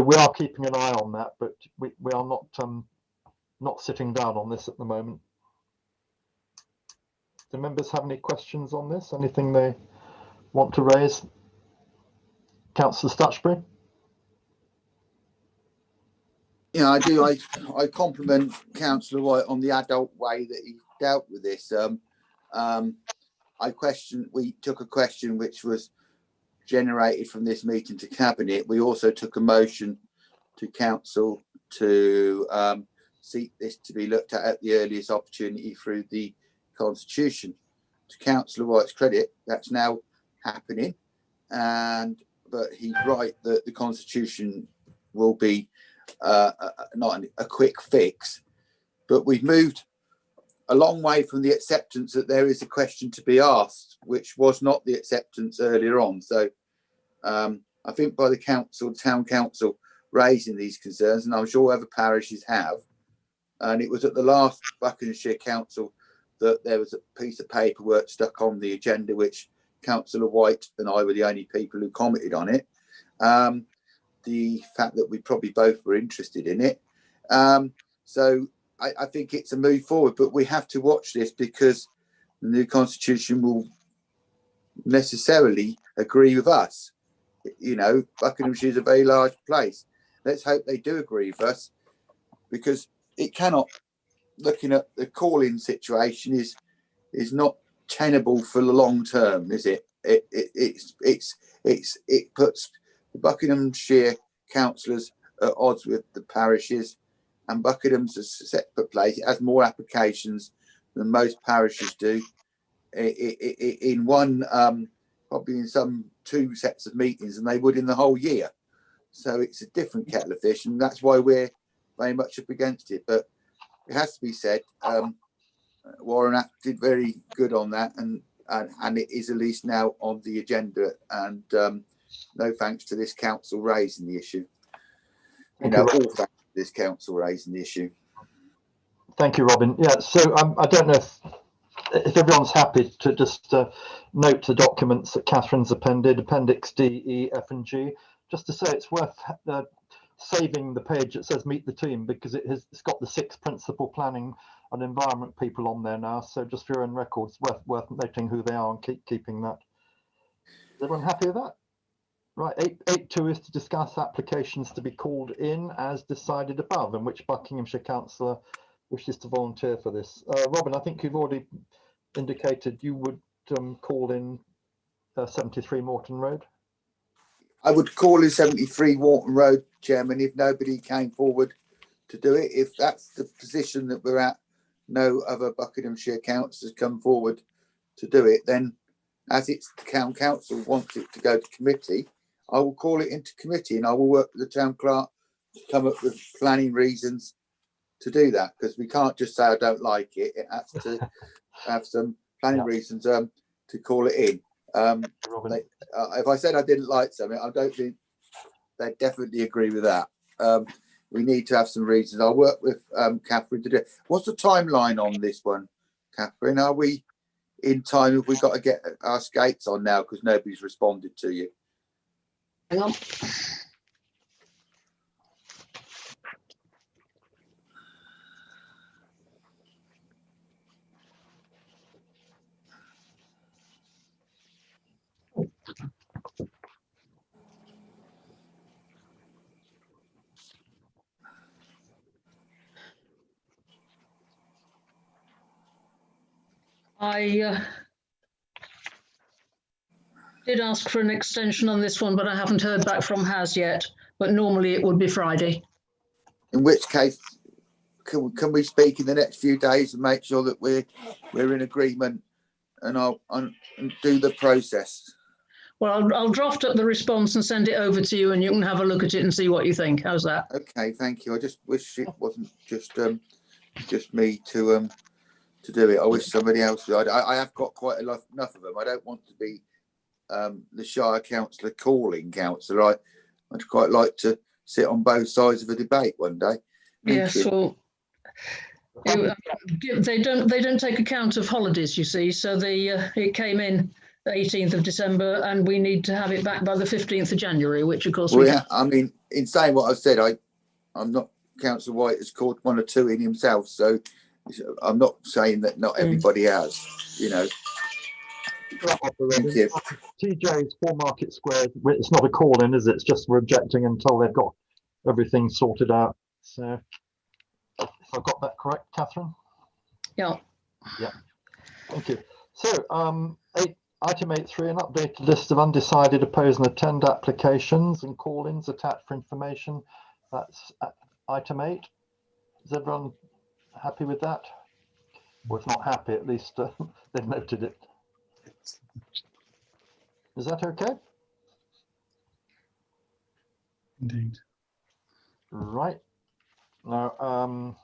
we are keeping an eye on that, but we are not sitting down on this at the moment. Do members have any questions on this? Anything they want to raise? Councillor Stutchbury? Yeah, I do. I compliment Councillor White on the adult way that he dealt with this. We took a question which was generated from this meeting to Cabinet. We also took a motion to Council to seek this to be looked at the earliest opportunity through the Constitution. To Councillor White's credit, that's now happening, but he's right that the Constitution will be not a quick fix, but we've moved a long way from the acceptance that there is a question to be asked, which was not the acceptance earlier on. So I think by the town council raising these concerns, and I'm sure other parishes have, and it was at the last Buckinghamshire Council that there was a piece of paperwork stuck on the agenda, which Councillor White and I were the only people who commented on it. The fact that we probably both were interested in it. So I think it's a move forward, but we have to watch this because the new Constitution will necessarily agree with us. Buckinghamshire is a very large place. Let's hope they do agree with us, because it cannot, looking at the call-in situation, is not tenable for the long term, is it? It puts the Buckinghamshire councillors at odds with the parishes, and Buckingham's a separate place. It has more applications than most parishes do. In one, probably in some 2 sets of meetings than they would in the whole year. So it's a different kettle of fish, and that's why we're very much up against it. But it has to be said, Warren did very good on that, and it is at least now on the agenda. And no thanks to this council raising the issue. All thanks to this council raising the issue. Thank you, Robin. Yeah, so I don't know if everyone's happy to just note the documents that Catherine's appended, Appendix D, E, F and G, just to say it's worth saving the page that says meet the team, because it's got the 6 principal planning and environment people on there now. So just for your own records, worth noting who they are and keeping that. Is everyone happy with that? Right, 8.2 is to discuss applications to be called in as decided above, in which Buckinghamshire Council wishes to volunteer for this. Robin, I think you've already indicated you would call in 73 Morton Road. I would call in 73 Morton Road, Chairman, if nobody came forward to do it. If that's the position that we're at, no other Buckinghamshire councillors come forward to do it, then as it's the town council wants it to go to committee, I will call it into committee, and I will work with the town clerk to come up with planning reasons to do that, because we can't just say I don't like it. It has to have some planning reasons to call it in. If I said I didn't like something, I don't think they definitely agree with that. We need to have some reasons. I'll work with Catherine to do it. What's the timeline on this one, Catherine? Are we in time? Have we got to get our skates on now because nobody's responded to you? Hang on. I did ask for an extension on this one, but I haven't heard back from Has yet. But normally it would be Friday. In which case, can we speak in the next few days and make sure that we're in agreement, and I'll do the process. Well, I'll draft up the response and send it over to you, and you can have a look at it and see what you think. How's that? Okay, thank you. I just wish it wasn't just me to do it. I wish somebody else would. I have got quite enough of them. I don't want to be the Shire councillor calling councillor. I'd quite like to sit on both sides of a debate one day. Yes, well, they don't take account of holidays, you see. So it came in the 18th of December, and we need to have it back by the 15th of January, which of course we can. I mean, in saying what I've said, I'm not, Councillor White has called 1 or 2 in himself, so I'm not saying that not everybody has, you know. Thank you. TJ's 4 Market Square, it's not a call in, is it? It's just we're objecting until they've got everything sorted out. So if I've got that correct, Catherine? Yeah. Yeah. Thank you. So item 8.3, an updated list of undecided, opposed and attend applications and call-ins attached for information. That's item 8. Is everyone happy with that? Or if not happy, at least they've noted it. Is that okay? Indeed. Right. Now,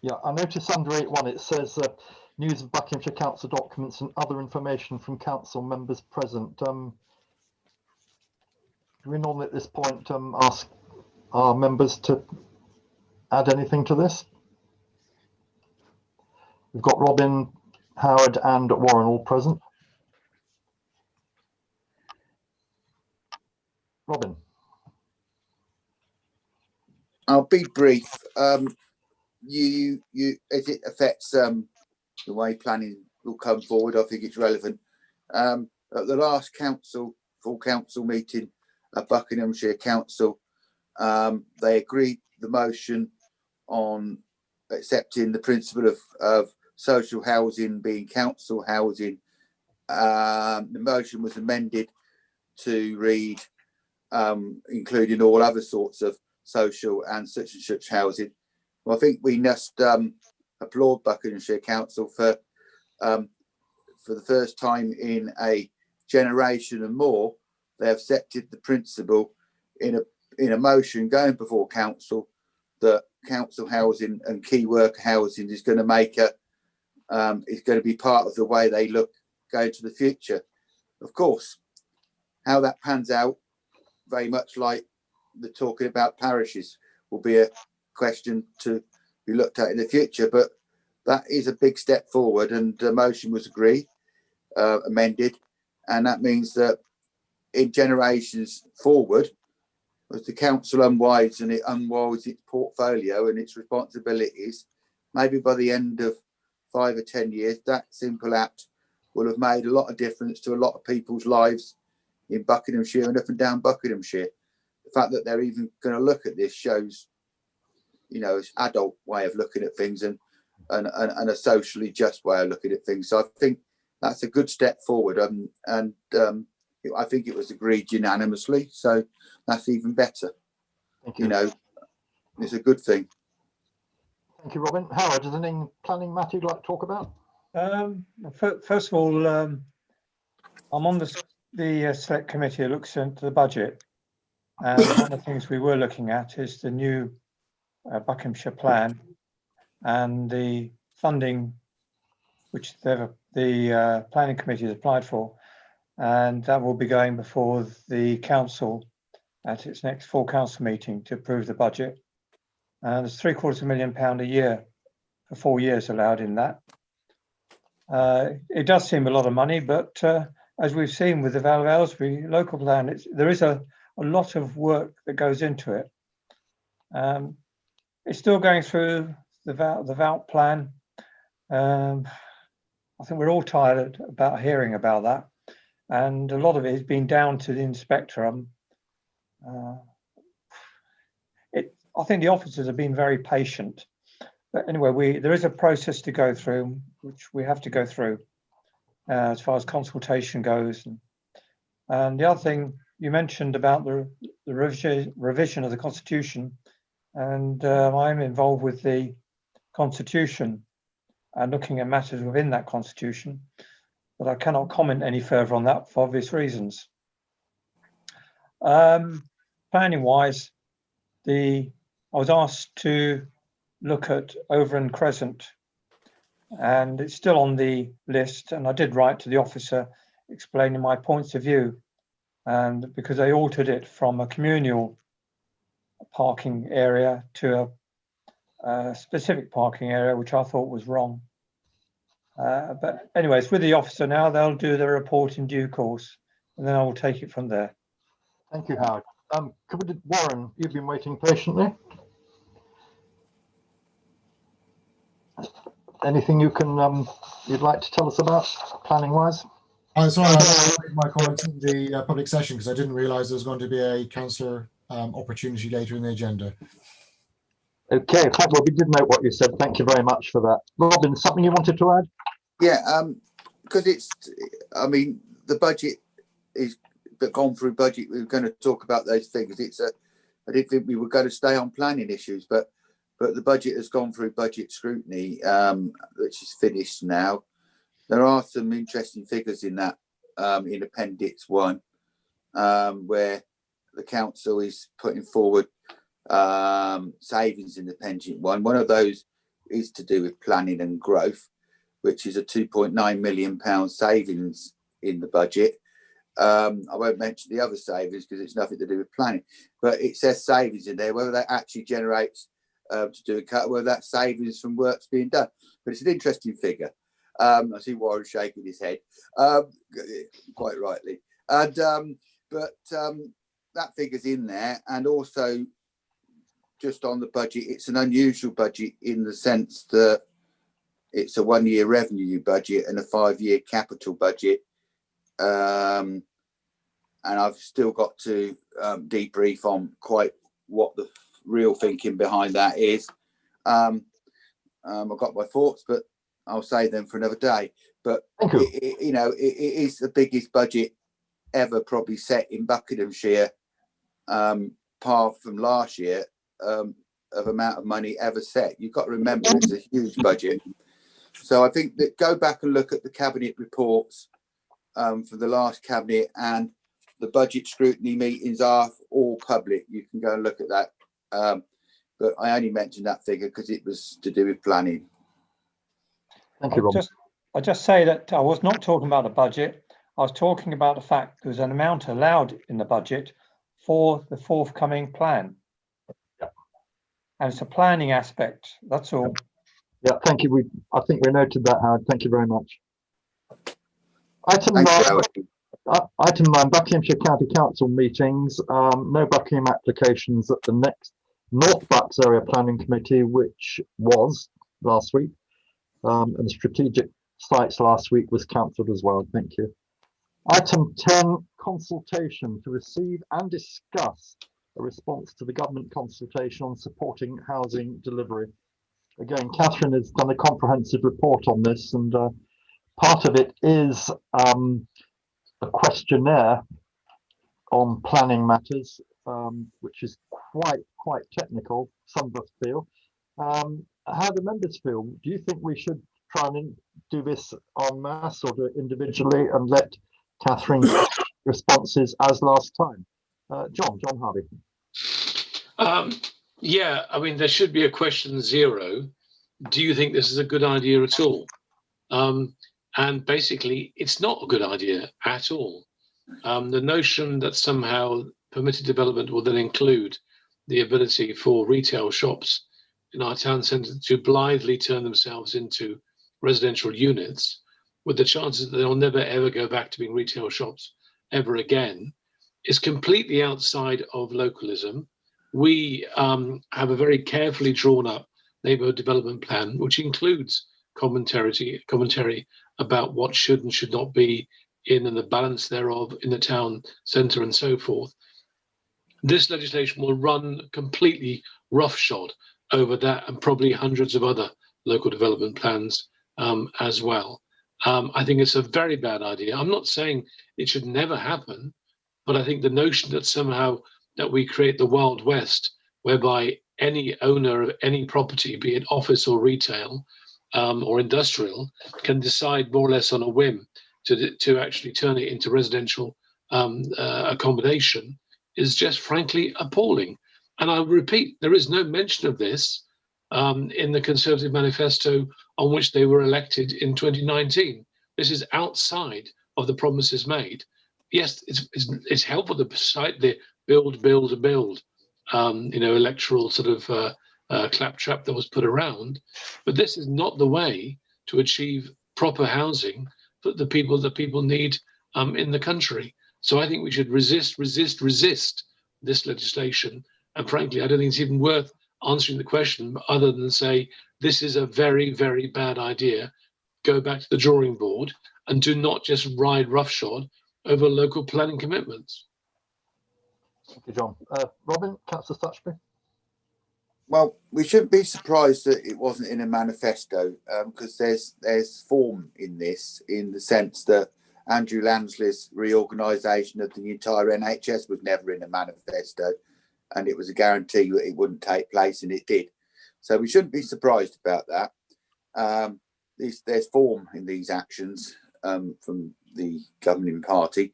yeah, I notice under 8.1 it says news of Buckinghamshire Council documents and other information from council members present. Do we normally at this point ask our members to add anything to this? We've got Robin, Howard and Warren all present. Robin. I'll be brief. You as it affects the way planning will come forward, I think it's relevant. At the last full council meeting at Buckinghamshire Council, they agreed the motion on accepting the principle of social housing being council housing. The motion was amended to read including all other sorts of social and such housing. Well, I think we must applaud Buckinghamshire Council for the first time in a generation and more, they have accepted the principle in a motion going before council that council housing and key worker housing is going to make is going to be part of the way they look going to the future. Of course, how that pans out, very much like the talking about parishes, will be a question to be looked at in the future. But that is a big step forward, and the motion was agreed, amended, and that means that in generations forward, as the council unwinds and it unwinds its portfolio and its responsibilities, maybe by the end of 5 or 10 years, that simple act will have made a lot of difference to a lot of people's lives in Buckinghamshire and up and down Buckinghamshire. The fact that they're even going to look at this shows, you know, it's adult way of looking at things and a socially just way of looking at things. So I think that's a good step forward, and I think it was agreed unanimously. So that's even better. Thank you. You know, it's a good thing. Thank you, Robin. Howard, is there anything planning matter you'd like to talk about? First of all, I'm on the select committee that looks into the budget, and one of the things we were looking at is the new Buckinghamshire Plan and the funding which the planning committee has applied for, and that will be going before the council at its next full council meeting to approve the budget. And there's £750,000 a year for 4 years allowed in that. It does seem a lot of money, but as we've seen with the Vale of Aylesbury local plan, there is a lot of work that goes into it. It's still going through the VALT plan. I think we're all tired about hearing about that, and a lot of it has been down to the inspector. I think the officers have been very patient. But anyway, there is a process to go through, which we have to go through as far as consultation goes. And the other thing you mentioned about the revision of the Constitution, and I'm involved with the Constitution and looking at matters within that Constitution, but I cannot comment any further on that for obvious reasons. Planning-wise, I was asked to look at Overend Crescent, and it's still on the list, and I did write to the officer explaining my points of view, and because they altered it from a communal parking area to a specific parking area, which I thought was wrong. But anyways, with the officer now, they'll do the report in due course, and then I will take it from there. Thank you, Howard. Warren, you've been waiting patiently. Anything you'd like to tell us about planning wise? Sorry, I made my comments in the public session because I didn't realise there was going to be a councillor opportunity later in the agenda. Okay, well, we did note what you said. Thank you very much for that. Robin, something you wanted to add? Yeah, because I mean, the budget is gone through budget. We were going to talk about those figures. I didn't think we were going to stay on planning issues, but the budget has gone through budget scrutiny, which is finished now. There are some interesting figures in that, in Appendix 1, where the council is putting forward savings in the pension one. One of those is to do with planning and growth, which is a £2.9 million savings in the budget. I won't mention the other savings because it's nothing to do with planning, but it says savings in there. Whether that actually generates to do a cut, whether that's savings from work's being done, but it's an interesting figure. I see Warren shaking his head, quite rightly, and that figure's in there. And also, just on the budget, it's an unusual budget in the sense that it's a 1-year revenue budget and a 5-year capital budget. And I've still got to debrief on quite what the real thinking behind that is. I've got my thoughts, but I'll save them for another day. But it is the biggest budget ever probably set in Buckinghamshire, apart from last year, of amount of money ever set. You've got to remember it's a huge budget. So I think that go back and look at the cabinet reports for the last cabinet, and the budget scrutiny meetings are all public. You can go and look at that. But I only mentioned that figure because it was to do with planning. Thank you, Rob. I'll just say that I was not talking about the budget. I was talking about the fact there's an amount allowed in the budget for the forthcoming plan. Yeah. And it's a planning aspect. That's all. Yeah, thank you. I think we noted that, Howard. Thank you very much. Item Item 9, Buckinghamshire County Council meetings. No Buckingham applications at the next North Bucks Area Planning Committee, which was last week. And strategic sites last week was cancelled as well. Thank you. Item 10, consultation to receive and discuss a response to the government consultation on supporting housing delivery. Again, Catherine has done a comprehensive report on this, and part of it is a questionnaire on planning matters, which is quite technical, some of us feel. How do members feel? Do you think we should try and do this en masse or do it individually and let Catherine responses as last time? John Harvey. Yeah, I mean, there should be a question 0. Do you think this is a good idea at all? And basically, it's not a good idea at all. The notion that somehow permitted development will then include the ability for retail shops in our town centre to blithely turn themselves into residential units, with the chances that they'll never ever go back to being retail shops ever again, is completely outside of localism. We have a very carefully drawn up neighbourhood development plan, which includes commentary about what should and should not be in and the balance thereof in the town centre and so forth. This legislation will run completely roughshod over that and probably hundreds of other local development plans as well. I think it's a very bad idea. I'm not saying it should never happen, but I think the notion that somehow that we create the Wild West, whereby any owner of any property, be it office or retail or industrial, can decide more or less on a whim to actually turn it into residential accommodation is just frankly appalling. And I repeat, there is no mention of this in the Conservative manifesto on which they were elected in 2019. This is outside of the promises made. Yes, it's helpful to cite the build, electoral sort of claptrap that was put around, but this is not the way to achieve proper housing for the people that people need in the country. So I think we should resist this legislation. And frankly, I don't think it's even worth answering the question other than say, this is a very, very bad idea. Go back to the drawing board and do not just ride roughshod over local planning commitments. Thank you, John. Robin, Councillor Stutchby. Well, we shouldn't be surprised that it wasn't in a manifesto because there's form in this, in the sense that Andrew Lansley's reorganisation of the entire NHS was never in a manifesto, and it was a guarantee that it wouldn't take place, and it did. So we shouldn't be surprised about that. There's form in these actions from the governing party,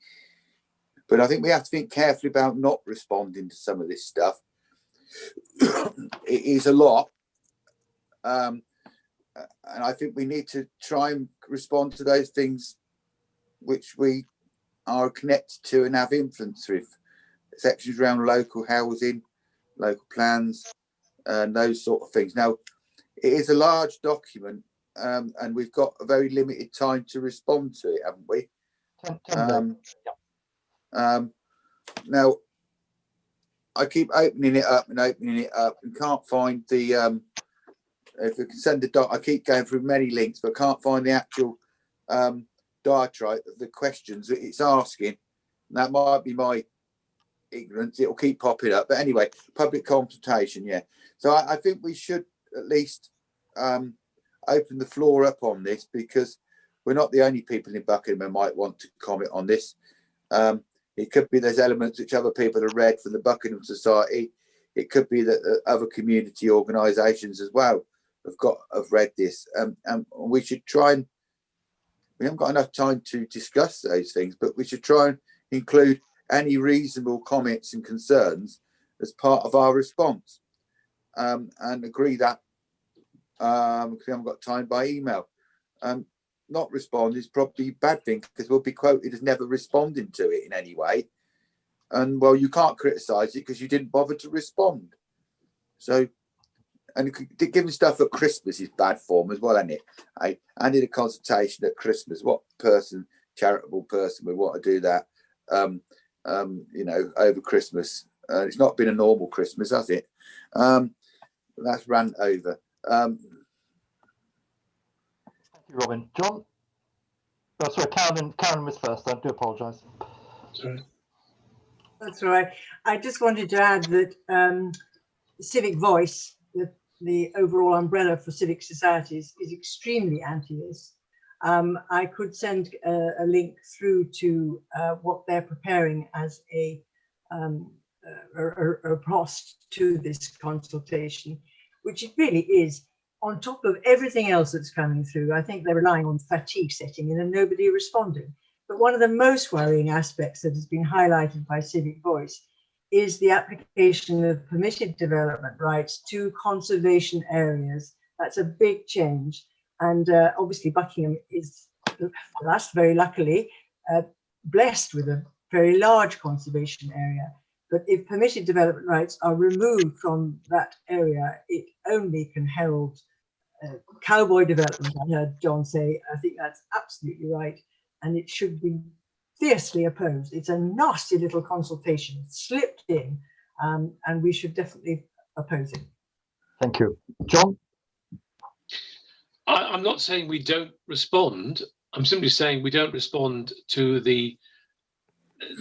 but I think we have to think carefully about not responding to some of this stuff. It is a lot, and I think we need to try and respond to those things which we are connected to and have influence with. Sections around local housing, local plans, and those sort of things. Now, it is a large document, and we've got a very limited time to respond to it, haven't we? 10 now, I keep opening it up and can't find the if we can send the doc. I keep going through many links, but can't find the actual diatribe of the questions that it's asking. And that might be my ignorance. It'll keep popping up, but anyway, public consultation. Yeah, so I think we should at least open the floor up on this, because we're not the only people in Buckingham who might want to comment on this. It could be there's elements which other people have read from the Buckingham Society. It could be that other community organisations as well have read this. And we should try and, we haven't got enough time to discuss those things, but we should try and include any reasonable comments and concerns as part of our response, and agree that because we haven't got time by email. Not respond is probably a bad thing, because we'll be quoted as never responding to it in any way. And well, you can't criticise it because you didn't bother to respond. So, and giving stuff at Christmas is bad form as well, isn't it? I did a consultation at Christmas. What person charitable person would want to do that, you know, over Christmas. It's not been a normal Christmas, has it? That's rant over. Thank you, Robin. John? Oh, sorry, Karen was first. I do apologise. Sorry. That's all right. I just wanted to add that Civic Voice, the overall umbrella for civic societies, is extremely anti this. I could send a link through to what they're preparing as a post to this consultation, which it really is. On top of everything else that's coming through, I think they're relying on fatigue setting in and nobody responding. But one of the most worrying aspects that has been highlighted by Civic Voice is the application of permitted development rights to conservation areas. That's a big change. And obviously Buckingham is, for us, very luckily, blessed with a very large conservation area. But if permitted development rights are removed from that area, it only can herald cowboy development. I heard John say, I think that's absolutely right. And it should be fiercely opposed. It's a nasty little consultation slipped in, and we should definitely oppose it. Thank you. John? I'm not saying we don't respond. I'm simply saying we don't respond to the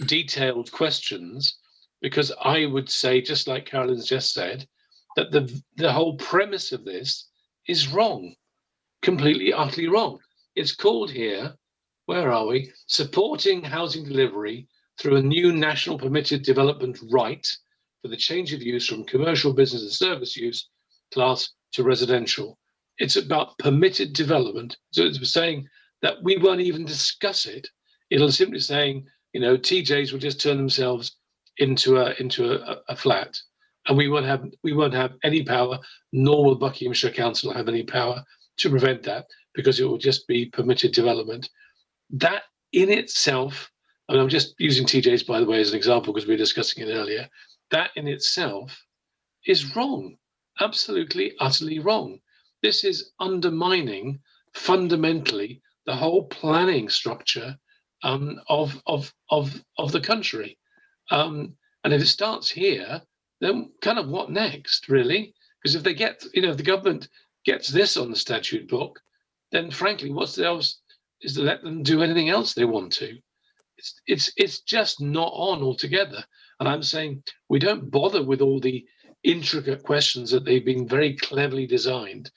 detailed questions, because I would say, just like Carolyn's just said, that the whole premise of this is wrong, completely, utterly wrong. It's called here, where are we? Supporting housing delivery through a new national permitted development right for the change of use from commercial, business and service use class to residential. It's about permitted development. So it's saying that we won't even discuss it. It'll simply saying, you know, TJs will just turn themselves into a flat, and we won't have any power, nor will Buckinghamshire Council have any power to prevent that, because it will just be permitted development. That in itself, and I'm just using TJs, by the way, as an example, because we were discussing it earlier, that in itself is wrong, absolutely, utterly wrong. This is undermining fundamentally the whole planning structure of the country. And if it starts here, then kind of what next, really? Because if they get, you know, if the government gets this on the statute book, then frankly, what's else is to let them do anything else they want to. It's just not on altogether. And I'm saying we don't bother with all the intricate questions that they've been very cleverly designed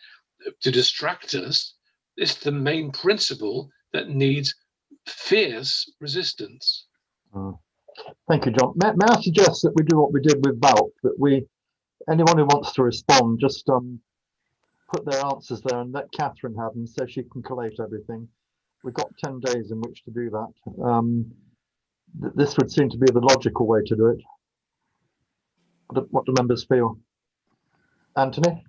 to distract us. It's the main principle that needs fierce resistance. Thank you, John. May I suggest that we do what we did with VALP, that anyone who wants to respond, just put their answers there and let Catherine have them so she can collate everything. We've got 10 days in which to do that. This would seem to be the logical way to do it. What do members feel? Anthony?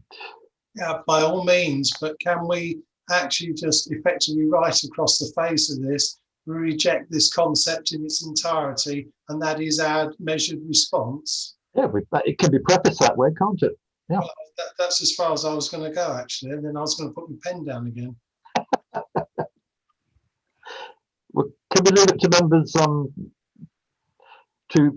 Yeah, by all means, but can we actually just effectively write across the face of this, we reject this concept in its entirety, and that is our measured response? Yeah, it can be prefaced that way, can't it? Yeah. Well, that's as far as I was going to go, actually, and then I was going to put my pen down again. Well, can we leave it to members to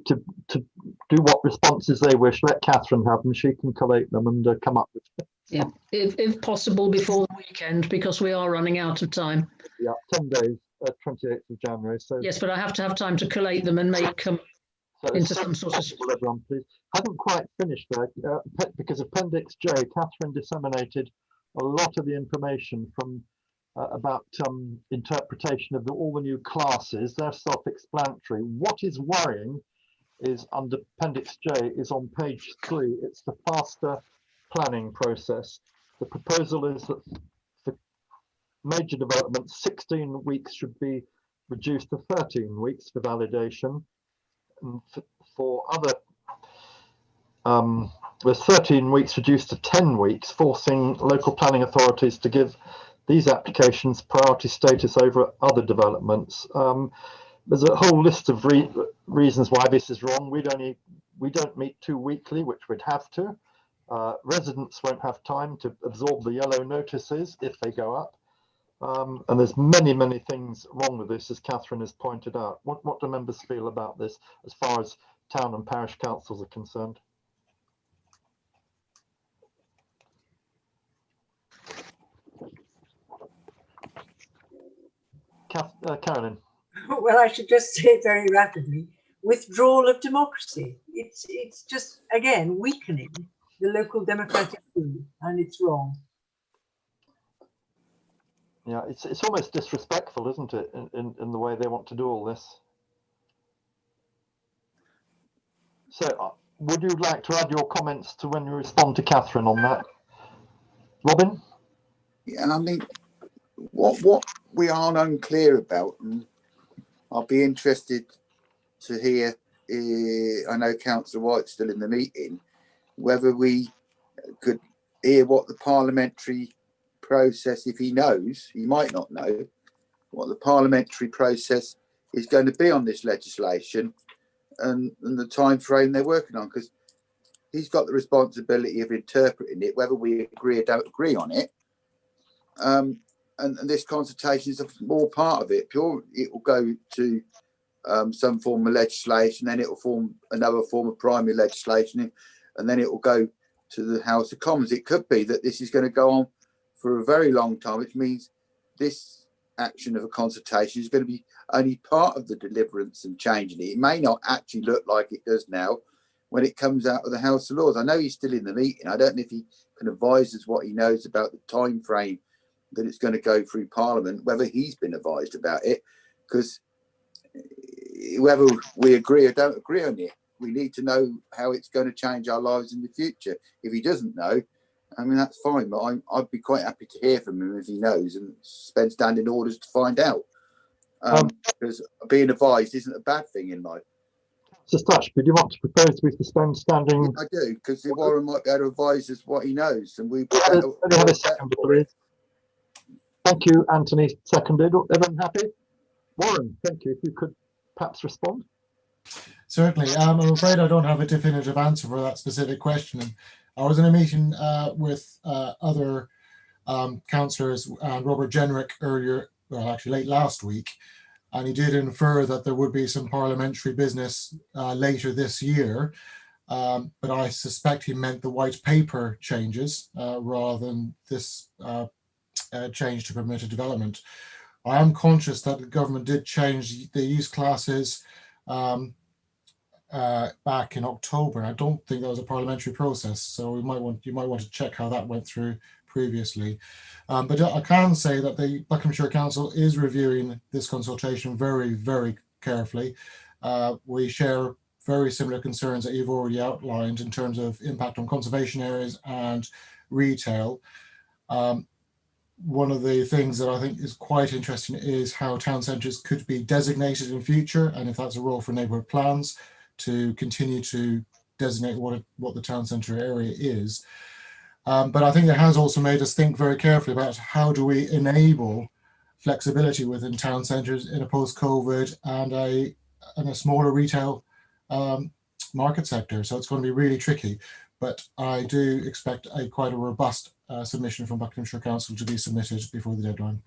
do what responses they wish? Let Catherine have them; she can collate them and come up with them. Yeah, if possible before the weekend, because we are running out of time. Yeah, 10 days, 28th of January. So yes, but I have to have time to collate them and make them into some sort of. Everyone, please. Haven't quite finished there because Appendix J, Catherine disseminated a lot of the information from about interpretation of all the new classes. They're self-explanatory. What is worrying is under Appendix J is on page 3. It's the faster planning process. The proposal is that for major developments, 16 weeks should be reduced to 13 weeks for validation. And for other, with 13 weeks reduced to 10 weeks, forcing local planning authorities to give these applications priority status over other developments. There's a whole list of reasons why this is wrong. We don't meet 2 weekly, which we'd have to. Residents won't have time to absorb the yellow notices if they go up. And there's many things wrong with this, as Catherine has pointed out. What do members feel about this as far as town and parish councils are concerned? Carolyn. Well, I should just say very rapidly, withdrawal of democracy. It's just, again, weakening the local democratic pool, and it's wrong. Yeah, it's almost disrespectful, isn't it, in the way they want to do all this? So would you like to add your comments to when you respond to Catherine on that? Robin? Yeah, I mean, what we aren't unclear about, and I'll be interested to hear, I know Councillor White's still in the meeting, whether we could hear what the parliamentary process, if he knows, he might not know, what the parliamentary process is going to be on this legislation and the time frame they're working on, because he's got the responsibility of interpreting it, whether we agree or don't agree on it. And this consultation is a small part of it. It will go to some form of legislation, then it will form another form of primary legislation, and then it will go to the House of Commons. It could be that this is going to go on for a very long time, which means this action of a consultation is going to be only part of the deliverance and changing it. It may not actually look like it does now when it comes out of the House of Lords. I know he's still in the meeting. I don't know if he can advise us what he knows about the time frame that it's going to go through Parliament, whether he's been advised about it, because whether we agree or don't agree on it, we need to know how it's going to change our lives in the future. If he doesn't know, I mean, that's fine, but I'd be quite happy to hear from him if he knows and spend standing orders to find out. Because being advised isn't a bad thing in life. Just touch, but do you want to propose we suspend standing? Yeah, I do, because Warren might be able to advise us what he knows, and we. Let me have a second, please. Thank you, Anthony. Seconded. Everyone happy? Warren, thank you. If you could perhaps respond. Certainly. I'm afraid I don't have a definitive answer for that specific question. I was in a meeting with other councillors and Robert Jenrick earlier, well, actually late last week, and he did infer that there would be some parliamentary business later this year, but I suspect he meant the white paper changes rather than this change to permitted development. I am conscious that the government did change the use classes back in October. I don't think that was a parliamentary process, so you might want to check how that went through previously. But I can say that the Buckinghamshire Council is reviewing this consultation very carefully. We share very similar concerns that you've already outlined in terms of impact on conservation areas and retail. One of the things that I think is quite interesting is how town centres could be designated in future, and if that's a role for neighbourhood plans to continue to designate what the town centre area is. But I think it has also made us think very carefully about how do we enable flexibility within town centres in a post-COVID and a smaller retail market sector. So it's going to be really tricky. But I do expect quite a robust submission from Buckinghamshire Council to be submitted before the deadline.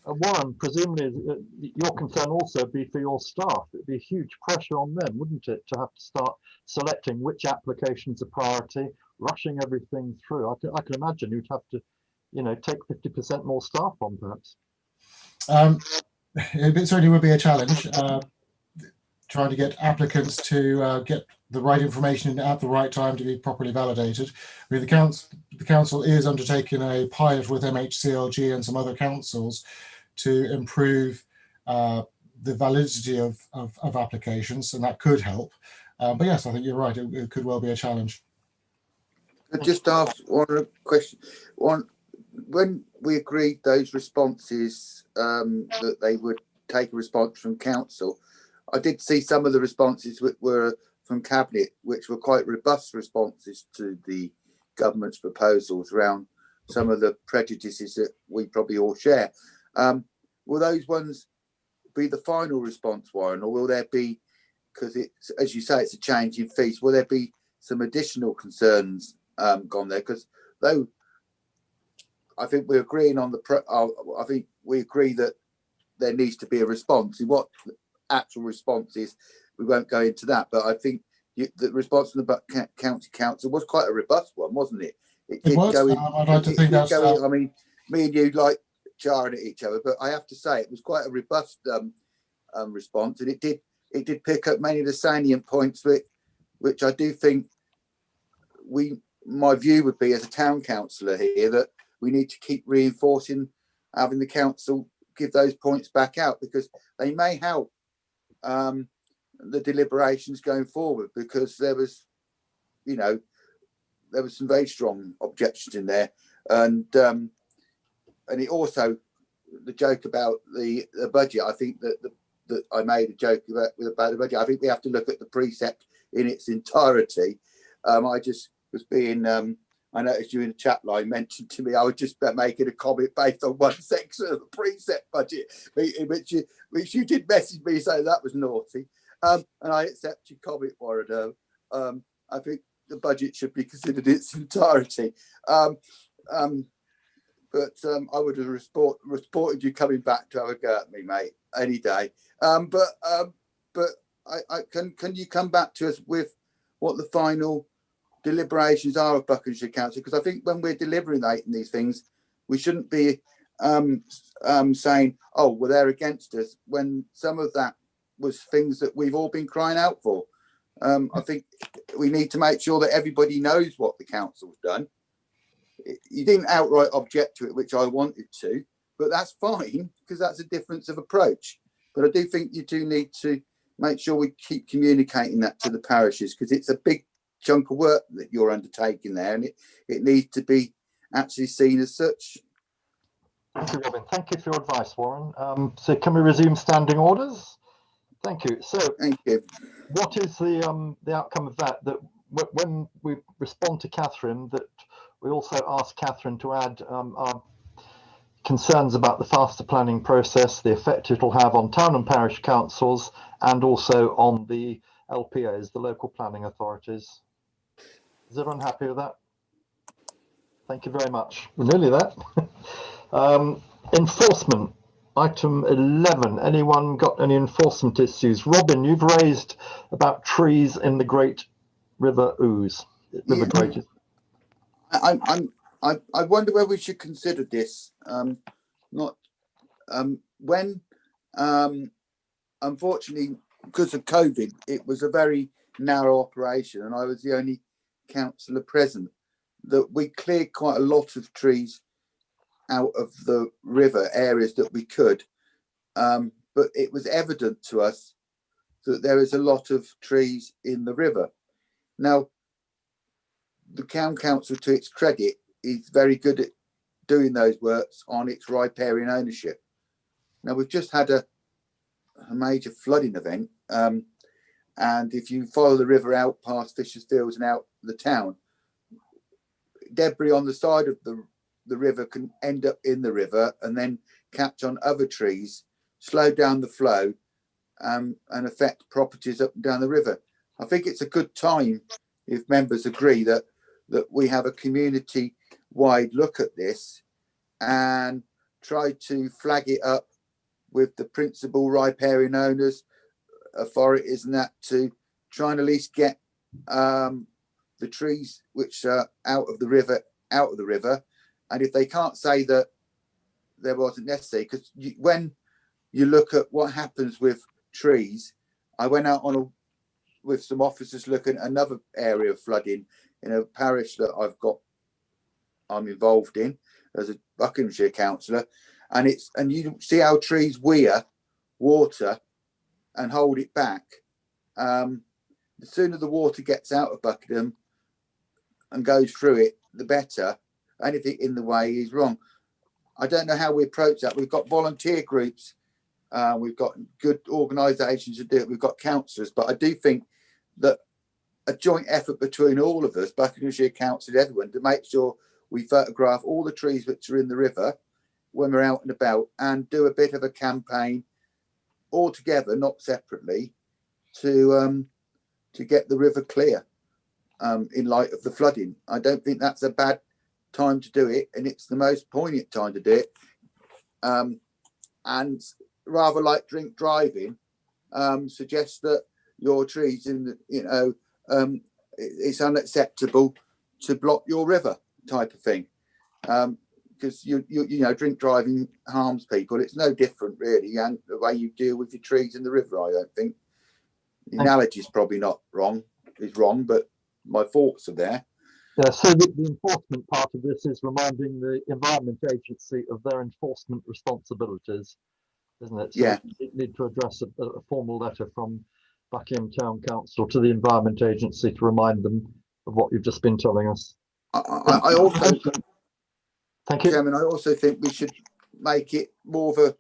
Warren, presumably your concern also be for your staff. It'd be huge pressure on them, wouldn't it, to have to start selecting which applications are priority, rushing everything through. I can imagine you'd have to, take 50% more staff on, perhaps. It certainly would be a challenge. Trying to get applicants to get the right information at the right time to be properly validated. I mean, the council is undertaking a pilot with MHCLG and some other councils to improve the validity of applications, and that could help. But yes, I think you're right. It could well be a challenge. I'll just ask one question. When we agreed those responses, that they would take a response from council, I did see some of the responses which were from Cabinet, which were quite robust responses to the government's proposals around some of the prejudices that we probably all share. Will those ones be the final response, Warren, or will there be, because it's, as you say, it's a change in fees, will there be some additional concerns gone there? Because though I think we're agreeing on I think we agree that there needs to be a response. What the actual response is, we won't go into that. But I think the response from the County Council was quite a robust one, wasn't it? It was. I'd like to think that's. I mean, me and you like jarring at each other, but I have to say it was quite a robust response, and it did pick up many of the salient points which I do think my view would be as a town councillor here that we need to keep reinforcing, having the council give those points back out, because they may help the deliberations going forward, because there was some very strong objections in there, and it also, the joke about the budget, I think that I made a joke about the budget. I think we have to look at the precept in its entirety. I just was being, I noticed you in the chat line mentioned to me, I was just making a comment based on one section of the precept budget, which you did message me saying that was naughty. And I accept your comment, Warren. I think the budget should be considered in its entirety. But I would have reported you coming back to have a go at me, mate, any day. But can you come back to us with what the final deliberations are of Buckinghamshire Council? Because I think when we're deliberating these things, we shouldn't be saying, oh, well, they're against us, when some of that was things that we've all been crying out for. I think we need to make sure that everybody knows what the council's done. You didn't outright object to it, which I wanted to, but that's fine, because that's a difference of approach. But I do think you do need to make sure we keep communicating that to the parishes, because it's a big chunk of work that you're undertaking there, and it needs to be actually seen as such. Thank you, Robin. Thank you for your advice, Warren. So can we resume standing orders? Thank you. So thank you. What is the outcome of that? That when we respond to Catherine, that we also ask Catherine to add our concerns about the faster planning process, the effect it will have on town and parish councils, and also on the LPAs, the local planning authorities. Is everyone happy with that? Thank you very much. We're nearly there. Enforcement. Item 11. Anyone got any enforcement issues? Robin, you've raised about trees in the Great River Ouse. River Great. I wonder whether we should consider this. Unfortunately, because of COVID, it was a very narrow operation, and I was the only councillor present. That we cleared quite a lot of trees out of the river areas that we could, but it was evident to us that there is a lot of trees in the river. Now, the Town Council, to its credit, is very good at doing those works on its riparian ownership. Now, we've just had a major flooding event, and if you follow the river out past Fisher's Fields and out the town, debris on the side of the river can end up in the river and then catch on other trees, slow down the flow, and affect properties up and down the river. I think it's a good time, if members agree, that we have a community-wide look at this and try to flag it up with the principal riparian owners, authorities, and that, to try and at least get the trees which are out of the river. And if they can't say that there wasn't necessary, because when you look at what happens with trees, I went out with some officers looking at another area of flooding in a parish that I'm involved in as a Buckinghamshire councillor, and you see how trees weir water and hold it back. The sooner the water gets out of Buckingham and goes through it, the better. Anything in the way is wrong. I don't know how we approach that. We've got volunteer groups, we've got good organisations to do it, we've got councillors, but I do think that a joint effort between all of us, Buckinghamshire Council, everyone, to make sure we photograph all the trees which are in the river when we're out and about, and do a bit of a campaign all together, not separately, to get the river clear in light of the flooding. I don't think that's a bad time to do it, and it's the most poignant time to do it. And rather like drink driving, suggests that your trees in the, it's unacceptable to block your river type of thing. Because you know, drink driving harms people. It's no different really, and the way you deal with your trees in the river. I don't think the analogy is probably not wrong. It's wrong, but my thoughts are there. Yeah, so the enforcement part of this is reminding the Environment Agency of their enforcement responsibilities, isn't it? So yeah. you need to address a formal letter from Buckingham Town Council to the Environment Agency to remind them of what you've just been telling us. I also, thank you, Chairman, I also think we should make it more of a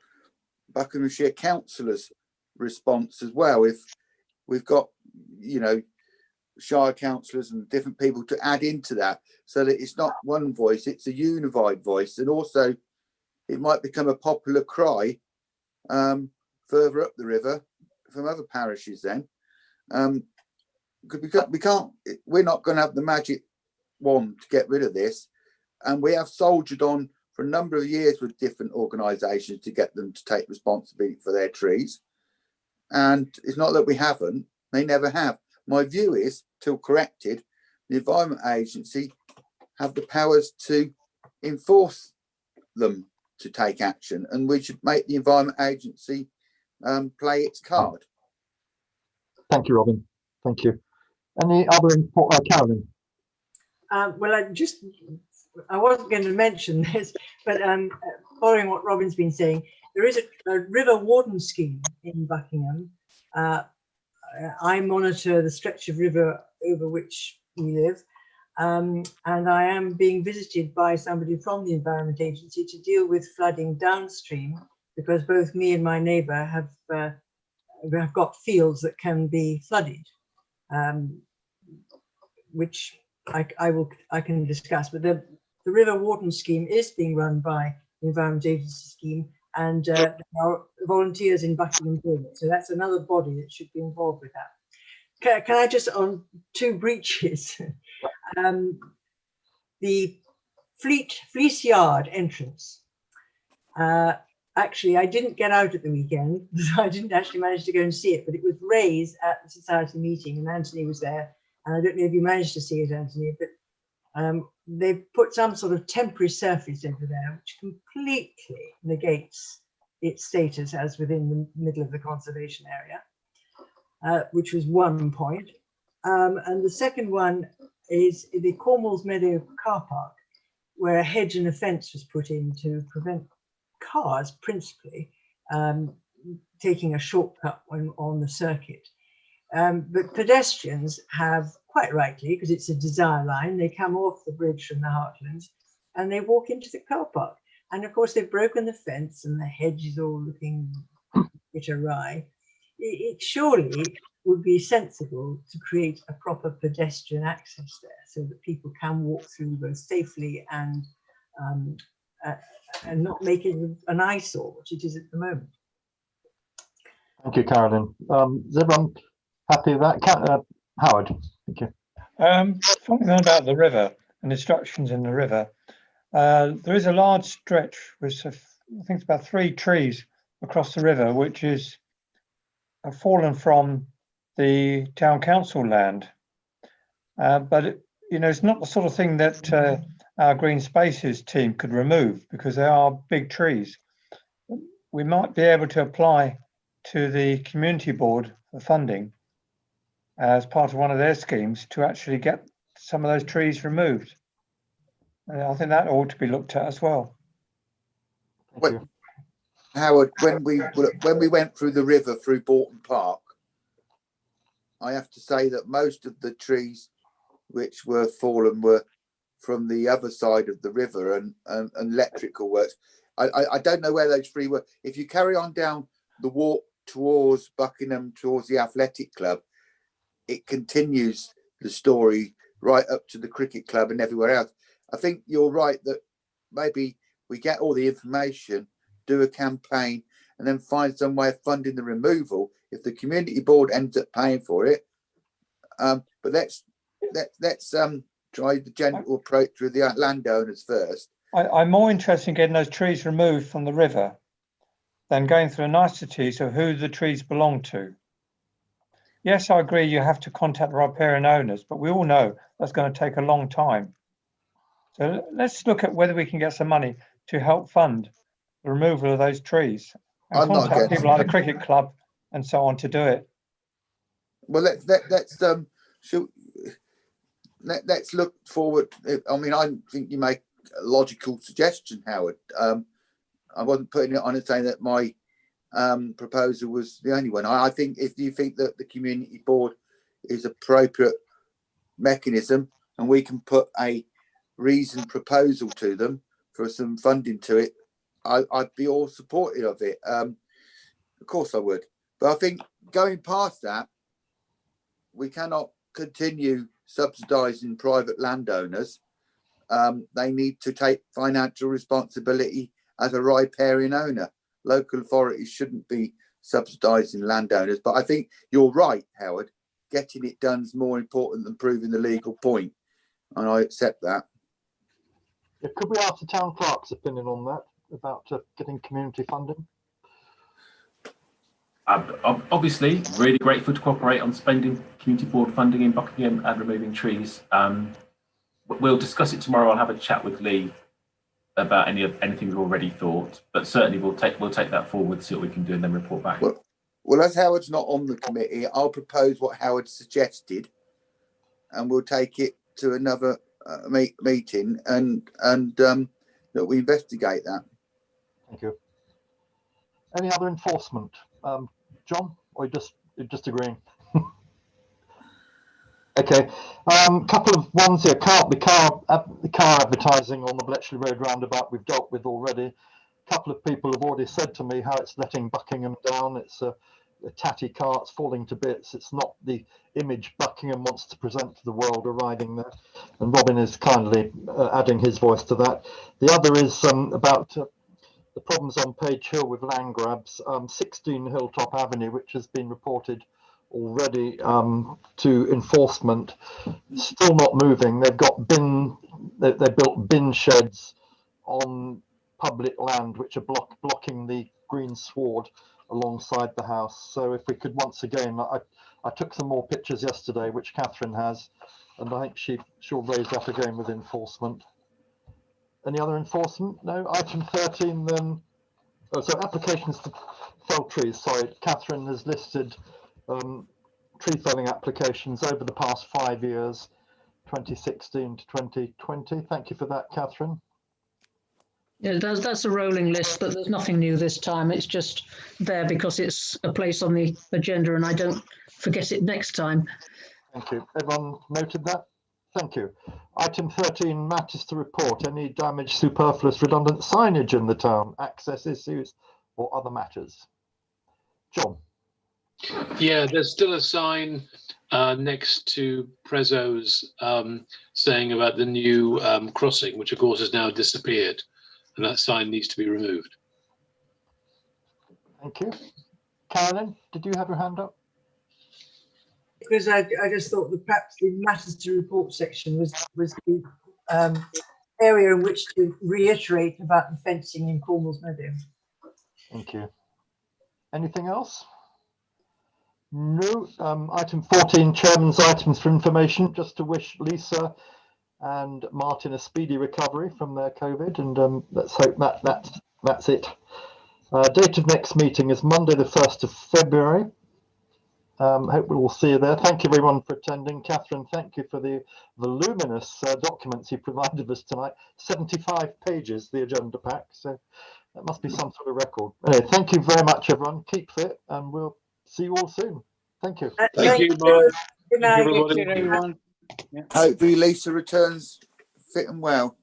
Buckinghamshire councillors' response as well. If we've got, you know, Shire councillors and different people to add into that, so that it's not one voice, it's a unified voice. And also it might become a popular cry further up the river from other parishes then, because we're not going to have the magic wand to get rid of this, and we have soldiered on for a number of years with different organisations to get them to take responsibility for their trees, and it's not that we haven't, they never have. My view is, till corrected, the Environment Agency have the powers to enforce them to take action, and we should make the Environment Agency play its card. Thank you, Robin. Thank you. Any other Carolyn? Well, I wasn't going to mention this, but following what Robin's been saying, there is a river warden scheme in Buckingham. I monitor the stretch of river over which we live, and I am being visited by somebody from the Environment Agency to deal with flooding downstream, because both me and my neighbour have got fields that can be flooded, which I can discuss. But the river warden scheme is being run by the Environment Agency scheme, and there are volunteers in Buckingham doing it. So that's another body that should be involved with that. Can I just, on two breaches, the Fleece Yard entrance. Actually, I didn't get out at the weekend, so I didn't actually manage to go and see it, but it was raised at the society meeting and Anthony was there. And I don't know if you managed to see it, Anthony, but they've put some sort of temporary surface over there, which completely negates its status as within the middle of the conservation area, which was one point. And the second one is the Cornwall's Meadow car park, where a hedge and a fence was put in to prevent cars, principally, taking a shortcut when on the circuit. But pedestrians have, quite rightly, because it's a desire line, they come off the bridge from the Heartlands and they walk into the car park. And of course, they've broken the fence and the hedge is all looking a bit awry. It surely would be sensible to create a proper pedestrian access there so that people can walk through both safely and not make it an eyesore, which it is at the moment. Thank you, Carolyn. Is everyone happy with that? Howard, thank you. Something about the river and instructions in the river. There is a large stretch with, I think it's about 3 trees across the river, which is fallen from the town council land. But it's not the sort of thing that our green spaces team could remove, because they are big trees. We might be able to apply to the community board for funding as part of one of their schemes to actually get some of those trees removed. I think that ought to be looked at as well. Howard, when we went through the river through Borton Park, I have to say that most of the trees which were fallen were from the other side of the river and electrical works. I don't know where those 3 were. If you carry on down the walk towards Buckingham, towards the athletic club, it continues the story right up to the cricket club and everywhere else. I think you're right that maybe we get all the information, do a campaign, and then find some way of funding the removal if the community board ends up paying for it. But let's try the gentle approach with the landowners first. I'm more interested in getting those trees removed from the river than going through the niceties of who the trees belong to. Yes, I agree you have to contact the riparian owners, but we all know that's going to take a long time. So let's look at whether we can get some money to help fund the removal of those trees and I'm not contact against people like the cricket club and so on to do it. Well, let's look forward. I mean, I think you make a logical suggestion, Howard. I wasn't putting it on and saying that my proposal was the only one. I think if you think that the community board is appropriate mechanism and we can put a reasoned proposal to them for some funding to it, I'd be all supportive of it. Of course I would. But I think going past that, we cannot continue subsidising private landowners. They need to take financial responsibility as a riparian owner. Local authorities shouldn't be subsidising landowners. But I think you're right, Howard. Getting it done is more important than proving the legal point. And I accept that. Yeah, could we ask the town clerk's opinion on that, about getting community funding? Obviously, really grateful to cooperate on spending community board funding in Buckingham and removing trees. We'll discuss it tomorrow. I'll have a chat with Lee about anything we've already thought, but certainly we'll take that forward, see what we can do, and then report back. Well, as Howard's not on the committee, I'll propose what Howard suggested, and we'll take it to another meeting and that we investigate that. Thank you. Any other enforcement, John, or you're just agreeing? Okay, couple of ones here. The car advertising on the Bletchley Road roundabout we've dealt with already. A couple of people have already said to me how it's letting Buckingham down. It's a tatty car, it's falling to bits. It's not the image Buckingham wants to present to the world arriving there. And Robin is kindly adding his voice to that. The other is about the problems on Page Hill with land grabs. 16 Hilltop Avenue, which has been reported already to enforcement, still not moving. They've got they built bin sheds on public land which are blocking the green sward alongside the house. So if we could once again, I took some more pictures yesterday, which Catherine has, and I think she'll raise that again with enforcement. Any other enforcement? No. Item 13 then. Oh, so applications to fell trees. Sorry, Catherine has listed tree felling applications over the past 5 years, 2016 to 2020. Thank you for that, Catherine. Yeah, that's a rolling list, but there's nothing new this time. It's just there because it's a place on the agenda and I don't forget it next time. Thank you. Everyone noted that? Thank you. Item 13, matters to report. Any damaged, superfluous, redundant signage in the town, access issues or other matters? John. Yeah, there's still a sign next to Prezzo's saying about the new crossing, which of course has now disappeared. And that sign needs to be removed. Thank you. Carolyn, did you have your hand up? Because I just thought that perhaps the matters to report section was the area in which to reiterate about the fencing in Cornwall's Meadow. Thank you. Anything else? No. Item 14, Chairman's items for information. Just to wish Lisa and Martin a speedy recovery from their COVID, and let's hope that's it. Date of next meeting is Monday the 1st of February. Hope we'll all see you there. Thank you everyone for attending. Catherine, thank you for the voluminous documents you provided us tonight. 75 pages, the agenda pack, so that must be some sort of record. Anyway, thank you very much everyone. Keep fit and we'll see you all soon. Thank you. Thank you, Mark. Good night. Take care, everyone. Yeah. Hopefully Lisa returns fit and well.